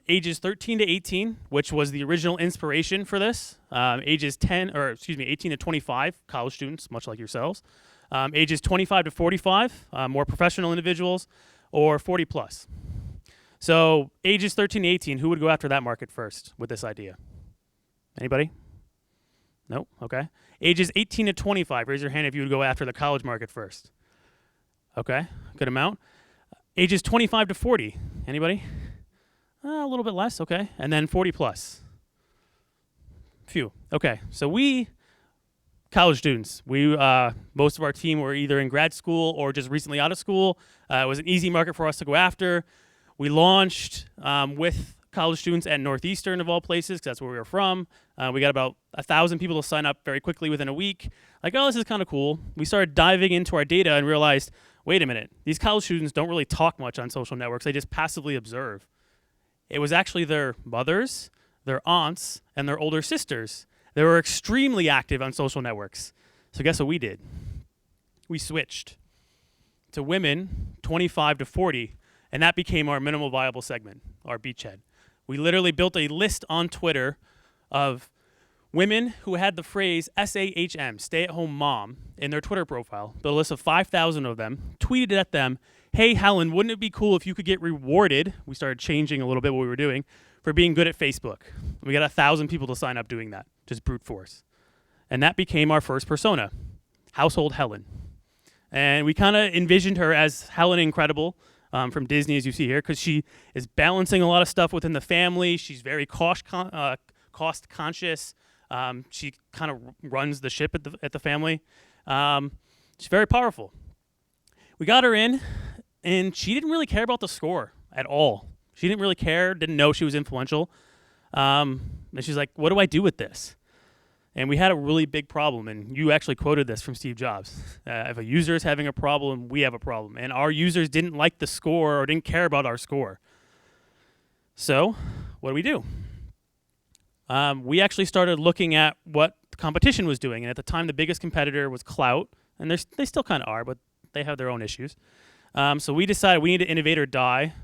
Ages 13 to 18, which was the original inspiration for this. Ages 18 to 25, college students, much like yourselves. Ages 25 to 45, more professional individuals, or 40 plus. So ages 13 to 18, who would go after that market first with this idea? Anybody? No? Okay. Ages 18 to 25, raise your hand if you would go after the college market first. Okay, good amount. Ages 25 to 40, anybody? A little bit less, okay. And then 40 plus. Few. Okay, so we, college students, most of our team were either in grad school or just recently out of school. It was an easy market for us to go after. We launched with college students at Northeastern, of all places, because that's where we were from. We got about 1,000 people to sign up very quickly within a week. Like, oh, this is kind of cool. We started diving into our data and realized, wait a minute, these college students don't really talk much on social networks. They just passively observe. It was actually their mothers, their aunts, and their older sisters. They were extremely active on social networks. So guess what we did? We switched to women 25 to 40, and that became our minimal viable segment, our beachhead. We literally built a list on Twitter of women who had the phrase SAHM, stay-at-home mom, in their Twitter profile. Built a list of 5,000 of them, tweeted at them, hey, Helen, wouldn't it be cool if you could get rewarded? We started changing a little bit what we were doing for being good at Facebook. We got 1,000 people to sign up doing that, just brute force. And that became our first persona, Household Helen. And we kind of envisioned her as Helen Incredible, from Disney, as you see here, because she is balancing a lot of stuff within the family. She's very cost conscious. She kind of runs the ship at the family. She's very powerful. We got her in, and she didn't really care about the score at all. She didn't really care, didn't know she was influential. And she's like, what do I do with this? And we had a really big problem, and you actually quoted this from Steve Jobs. If a user is having a problem, we have a problem. And our users didn't like the score or didn't care about our score. So what do? We actually started looking at what the competition was doing. And at the time, the biggest competitor was Clout. And they still kind of are, but they have their own issues. So we decided we need to innovate or die,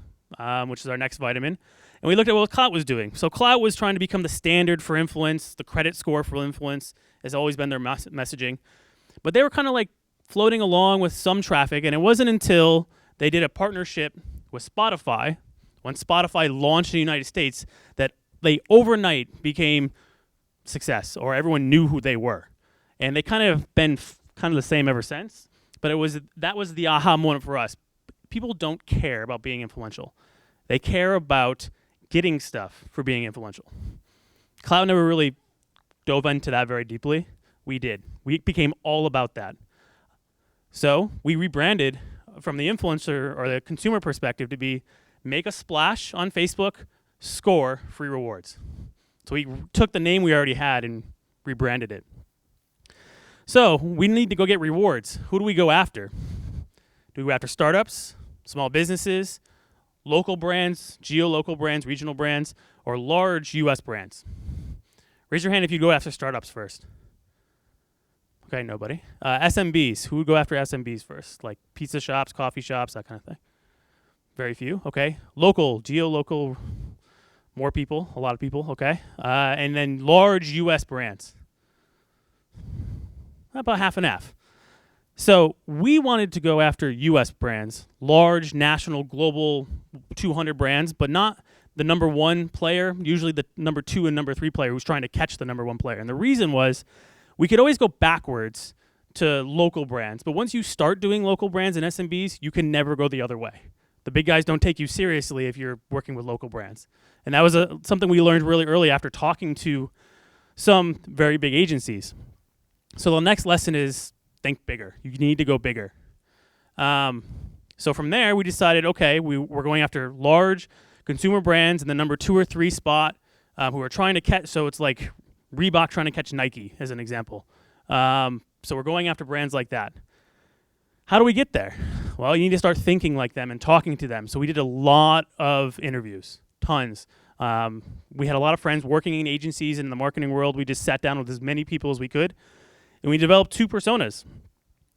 which is our next vitamin. And we looked at what Clout was doing. So Clout was trying to become the standard for influence. The credit score for influence has always been their messaging. But they were kind of like floating along with some traffic. And it wasn't until they did a partnership with Spotify, when Spotify launched in the United States, that they overnight became success, or everyone knew who they were. And they kind of been kind of the same ever since. But that was the aha moment for us. People don't care about being influential. They care about getting stuff for being influential. Cloud never really dove into that very deeply. We did. We became all about that. So we rebranded from the influencer or the consumer perspective to be make a splash on Facebook, score free rewards. So we took the name we already had and rebranded it. So we need to go get rewards. Who do we go after? Do we go after startups, small businesses, local brands, geo-local brands, regional brands, or large US brands? Raise your hand if you go after startups first. Okay, nobody. SMBs, who would go after SMBs first? Like pizza shops, coffee shops, that kind of thing. Very few, okay. Local, geo-local, more people, a lot of people, okay. And then large US brands. About half and half. So we wanted to go after US brands, large, national, global 200 brands, but not the number one player, usually the number 2 and number 3 player who's trying to catch the number 1 player. And the reason was we could always go backwards to local brands, but once you start doing local brands and SMBs, you can never go the other way. The big guys don't take you seriously if you're working with local brands. And that was something we learned really early after talking to some very big agencies. So the next lesson is think bigger. You need to go bigger. So from there, we decided, okay, we're going after large consumer brands in the number 2 or 3 spot who are trying to catch. So it's like Reebok trying to catch Nike, as an example. So we're going after brands like that. How do we get there? Well, you need to start thinking like them and talking to them. So we did a lot of interviews, tons. We had a lot of friends working in agencies in the marketing world. We just sat down with as many people as we could. And we developed 2 personas,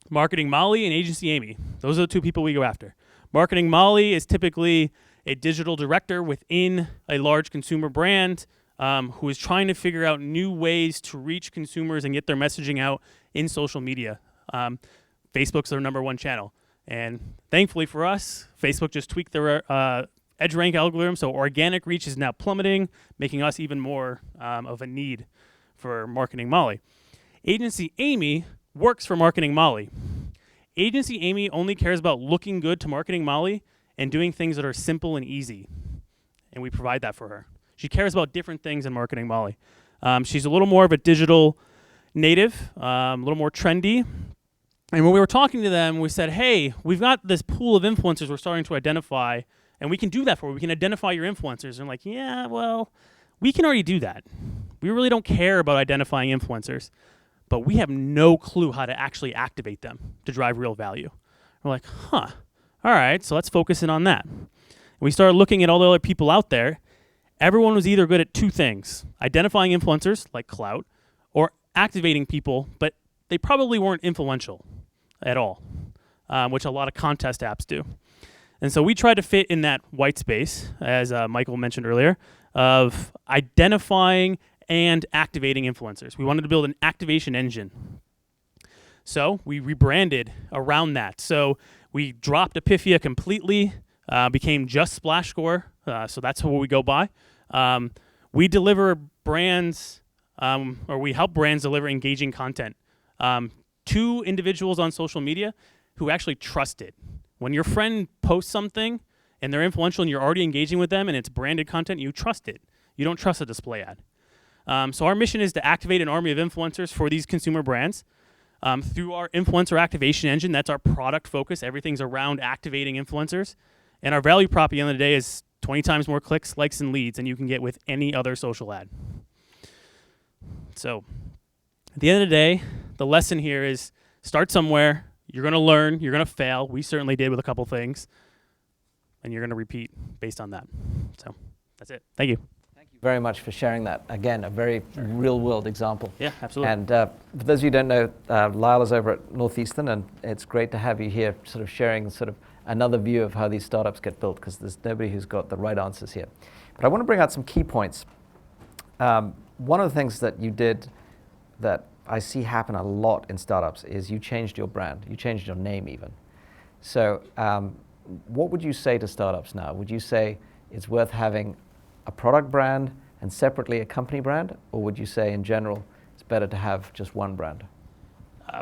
Marketing Molly and Agency Amy. Those are the 2 people we go after. Marketing Molly is typically a digital director within a large consumer brand who is trying to figure out new ways to reach consumers and get their messaging out in social media. Facebook's their number 1 channel. And thankfully for us, Facebook just tweaked their EdgeRank algorithm, so organic reach is now plummeting, making us even more of a need for Marketing Molly. Agency Amy works for Marketing Molly. Agency Amy only cares about looking good to Marketing Molly and doing things that are simple and easy. And we provide that for her. She cares about different things in Marketing Molly. She's a little more of a digital native, a little more trendy. And when we were talking to them, we said, hey, we've got this pool of influencers we're starting to identify, and we can do that for you. We can identify your influencers. And like, yeah, well, we can already do that. We really don't care about identifying influencers, but we have no clue how to actually activate them to drive real value. We're like, all right, so let's focus in on that. And we started looking at all the other people out there. Everyone was either good at 2 things, identifying influencers, like clout, or activating people, but they probably weren't influential at all, which a lot of contest apps do. And so we tried to fit in that white space, as Michael mentioned earlier, of identifying and activating influencers. We wanted to build an activation engine. So we rebranded around that. So we dropped Epifia completely, became just Splashscore. So that's what we go by. We deliver brands, or we help brands deliver engaging content to individuals on social media who actually trust it. When your friend posts something and they're influential and you're already engaging with them and it's branded content, you trust it. You don't trust a display ad. So our mission is to activate an army of influencers for these consumer brands through our influencer activation engine. That's our product focus. Everything's around activating influencers. And our value prop at the end of the day is 20 times more clicks, likes, and leads than you can get with any other social ad. So at the end of the day, the lesson here is start somewhere. You're going to learn. You're going to fail. We certainly did with a couple things. And you're going to repeat based on that. So that's it. Thank you. Thank you very much for sharing that. Again, a very real-world example. Yeah, absolutely. And for those of you who don't know, Lyle is over at Northeastern, and it's great to have you here sort of sharing sort of another view of how these startups get built, because there's nobody who's got the right answers here. But I want to bring out some key points. One of the things that you did that I see happen a lot in startups is you changed your brand. You changed your name even. So what would you say to startups now? Would you say it's worth having a product brand and separately a company brand? Or would you say in general it's better to have just one brand?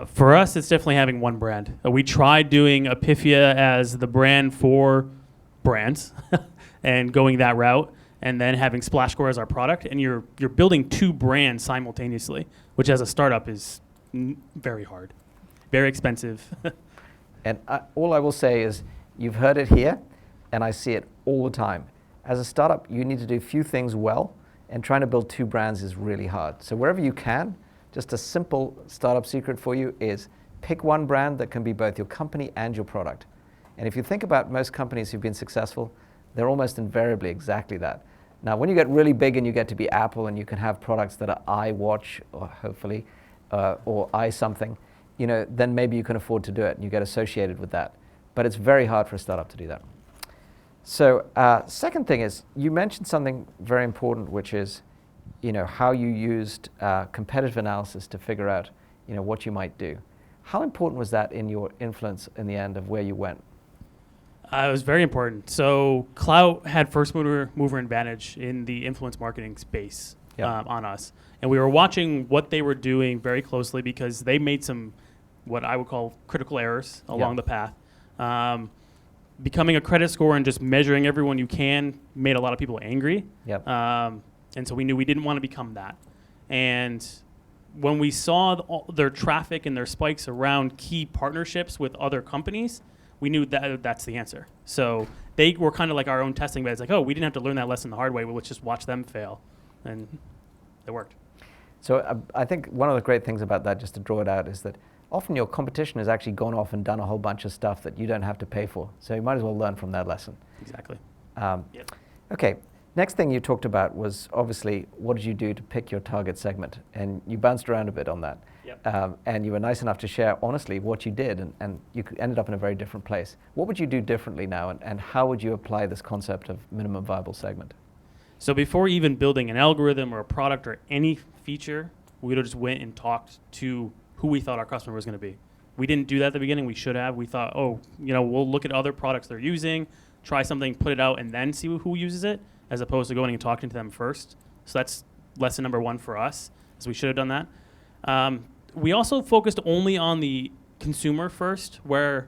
For us, it's definitely having one brand. We tried doing Epifia as the brand for brands and going that route, and then having Splashscore as our product, and you're building 2 brands simultaneously, which as a startup is very hard, very expensive. And all I will say is you've heard it here, and I see it all the time. As a startup, you need to do a few things well, and trying to build 2 brands is really hard. So wherever you can, just a simple startup secret for you is pick one brand that can be both your company and your product. And if you think about most companies who've been successful, they're almost invariably exactly that. Now, when you get really big and you get to be Apple and you can have products that are iWatch, or hopefully, or i something, then maybe you can afford to do it and you get associated with that. But it's very hard for a startup to do that. So second thing is, you mentioned something very important, which is how you used competitive analysis to figure out what you might do. How important was that in your influence in the end of where you went? It was very important. So Clout had first mover advantage in the influence marketing space on us. And we were watching what they were doing very closely because they made some, what I would call critical errors along the path. Becoming a credit score and just measuring everyone you can made a lot of people angry. And so we knew we didn't want to become that. And when we saw their traffic and their spikes around key partnerships with other companies, we knew that that's the answer. So they were kind of like our own testing bed. It's like, oh, we didn't have to learn that lesson the hard way. Well, let's just watch them fail. And it worked. So I think one of the great things about that, just to draw it out, is that often your competition has actually gone off and done a whole bunch of stuff that you don't have to pay for. So you might as well learn from that lesson. Exactly. Okay. Next thing you talked about was obviously what did you do to pick your target segment? And you bounced around a bit on that. And you were nice enough to share honestly what you did, and you ended up in a very different place. What would you do differently now, and how would you apply this concept of minimum viable segment? So before even building an algorithm or a product or any feature, we would have just went and talked to who we thought our customer was going to be. We didn't do that at the beginning. We should have. We thought, we'll look at other products they're using, try something, put it out, and then see who uses it, as opposed to going and talking to them first. So that's lesson number one for us, is we should have done that. We also focused only on the consumer first, where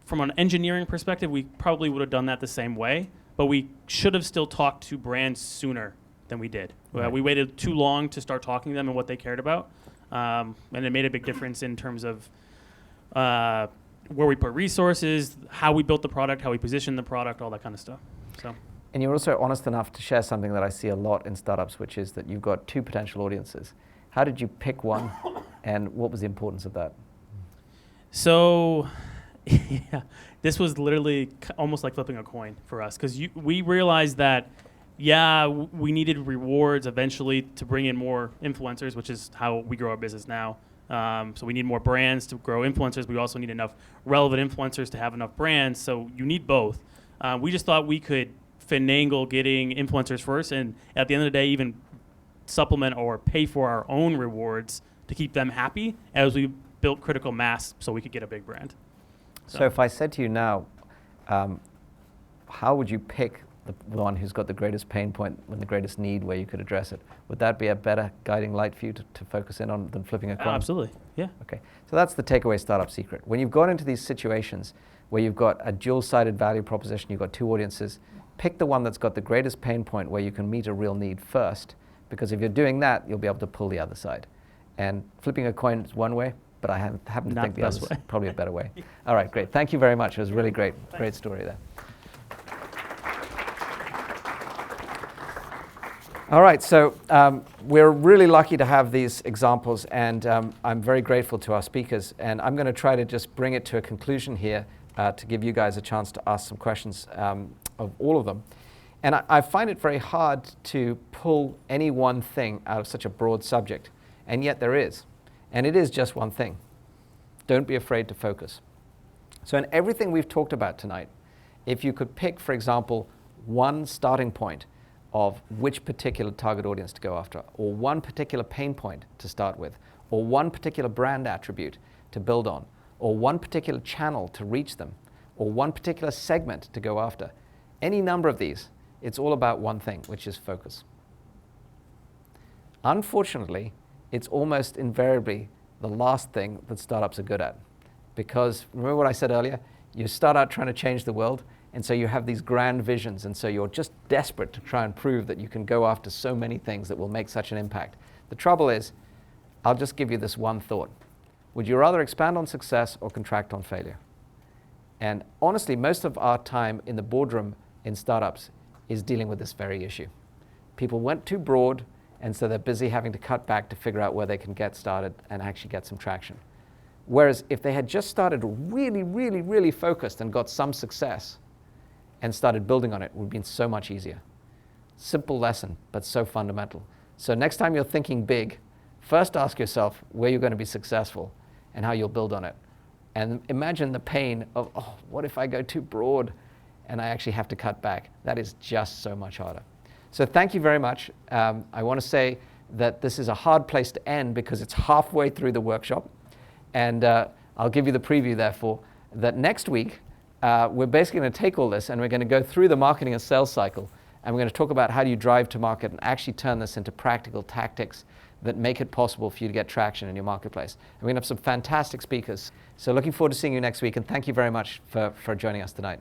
from an engineering perspective, we probably would have done that the same way, but we should have still talked to brands sooner than we did. Right. We waited too long to start talking to them and what they cared about, and it made a big difference in terms of where we put resources, how we built the product, how we positioned the product, all that kind of stuff. So. And you're also honest enough to share something that I see a lot in startups, which is that you've got two potential audiences. How did you pick one, and what was the importance of that? So, this was literally almost like flipping a coin for us, because we realized that, we needed rewards eventually to bring in more influencers, which is how we grow our business now. So we need more brands to grow influencers. We also need enough relevant influencers to have enough brands, so you need both. We just thought we could finagle getting influencers first, and at the end of the day, even supplement or pay for our own rewards to keep them happy as we built critical mass so we could get a big brand. So if I said to you now, how would you pick the one who's got the greatest pain point and the greatest need where you could address it? Would that be a better guiding light for you to focus in on than flipping a coin? Absolutely, yeah. Okay, so that's the takeaway startup secret. When you've gone into these situations where you've got a dual-sided value proposition, you've got two audiences, pick the one that's got the greatest pain point where you can meet a real need first, because if you're doing that, you'll be able to pull the other side. And flipping a coin is one way, but I happen to think the other is probably a better way. All right, great. Thank you very much. It was really great. Great story there. All right, so we're really lucky to have these examples, and I'm very grateful to our speakers. And I'm going to try to just bring it to a conclusion here to give you guys a chance to ask some questions of all of them. And I find it very hard to pull any one thing out of such a broad subject, and yet there is. And it is just one thing. Don't be afraid to focus. So in everything we've talked about tonight, if you could pick, for example, one starting point of which particular target audience to go after, or one particular pain point to start with, or one particular brand attribute to build on, or one particular channel to reach them, or one particular segment to go after, any number of these, it's all about one thing, which is focus. Unfortunately, it's almost invariably the last thing that startups are good at. Because remember what I said earlier? You start out trying to change the world, and so you have these grand visions, and so you're just desperate to try and prove that you can go after so many things that will make such an impact. The trouble is, I'll just give you this one thought. Would you rather expand on success or contract on failure? And honestly, most of our time in the boardroom in startups is dealing with this very issue. People went too broad, and so they're busy having to cut back to figure out where they can get started and actually get some traction. Whereas if they had just started really, really, really focused and got some success, and started building on it, it would have been so much easier. Simple lesson, but so fundamental. So next time you're thinking big, first ask yourself where you're going to be successful and how you'll build on it. And imagine the pain of, oh, what if I go too broad and I actually have to cut back? That is just so much harder. So thank you very much. I want to say that this is a hard place to end because it's halfway through the workshop. And I'll give you the preview, therefore, that next week, we're basically going to take all this and we're going to go through the marketing and sales cycle. And we're going to talk about how do you drive to market and actually turn this into practical tactics that make it possible for you to get traction in your marketplace. And we're going to have some fantastic speakers. So looking forward to seeing you next week. And thank you very much for joining us tonight.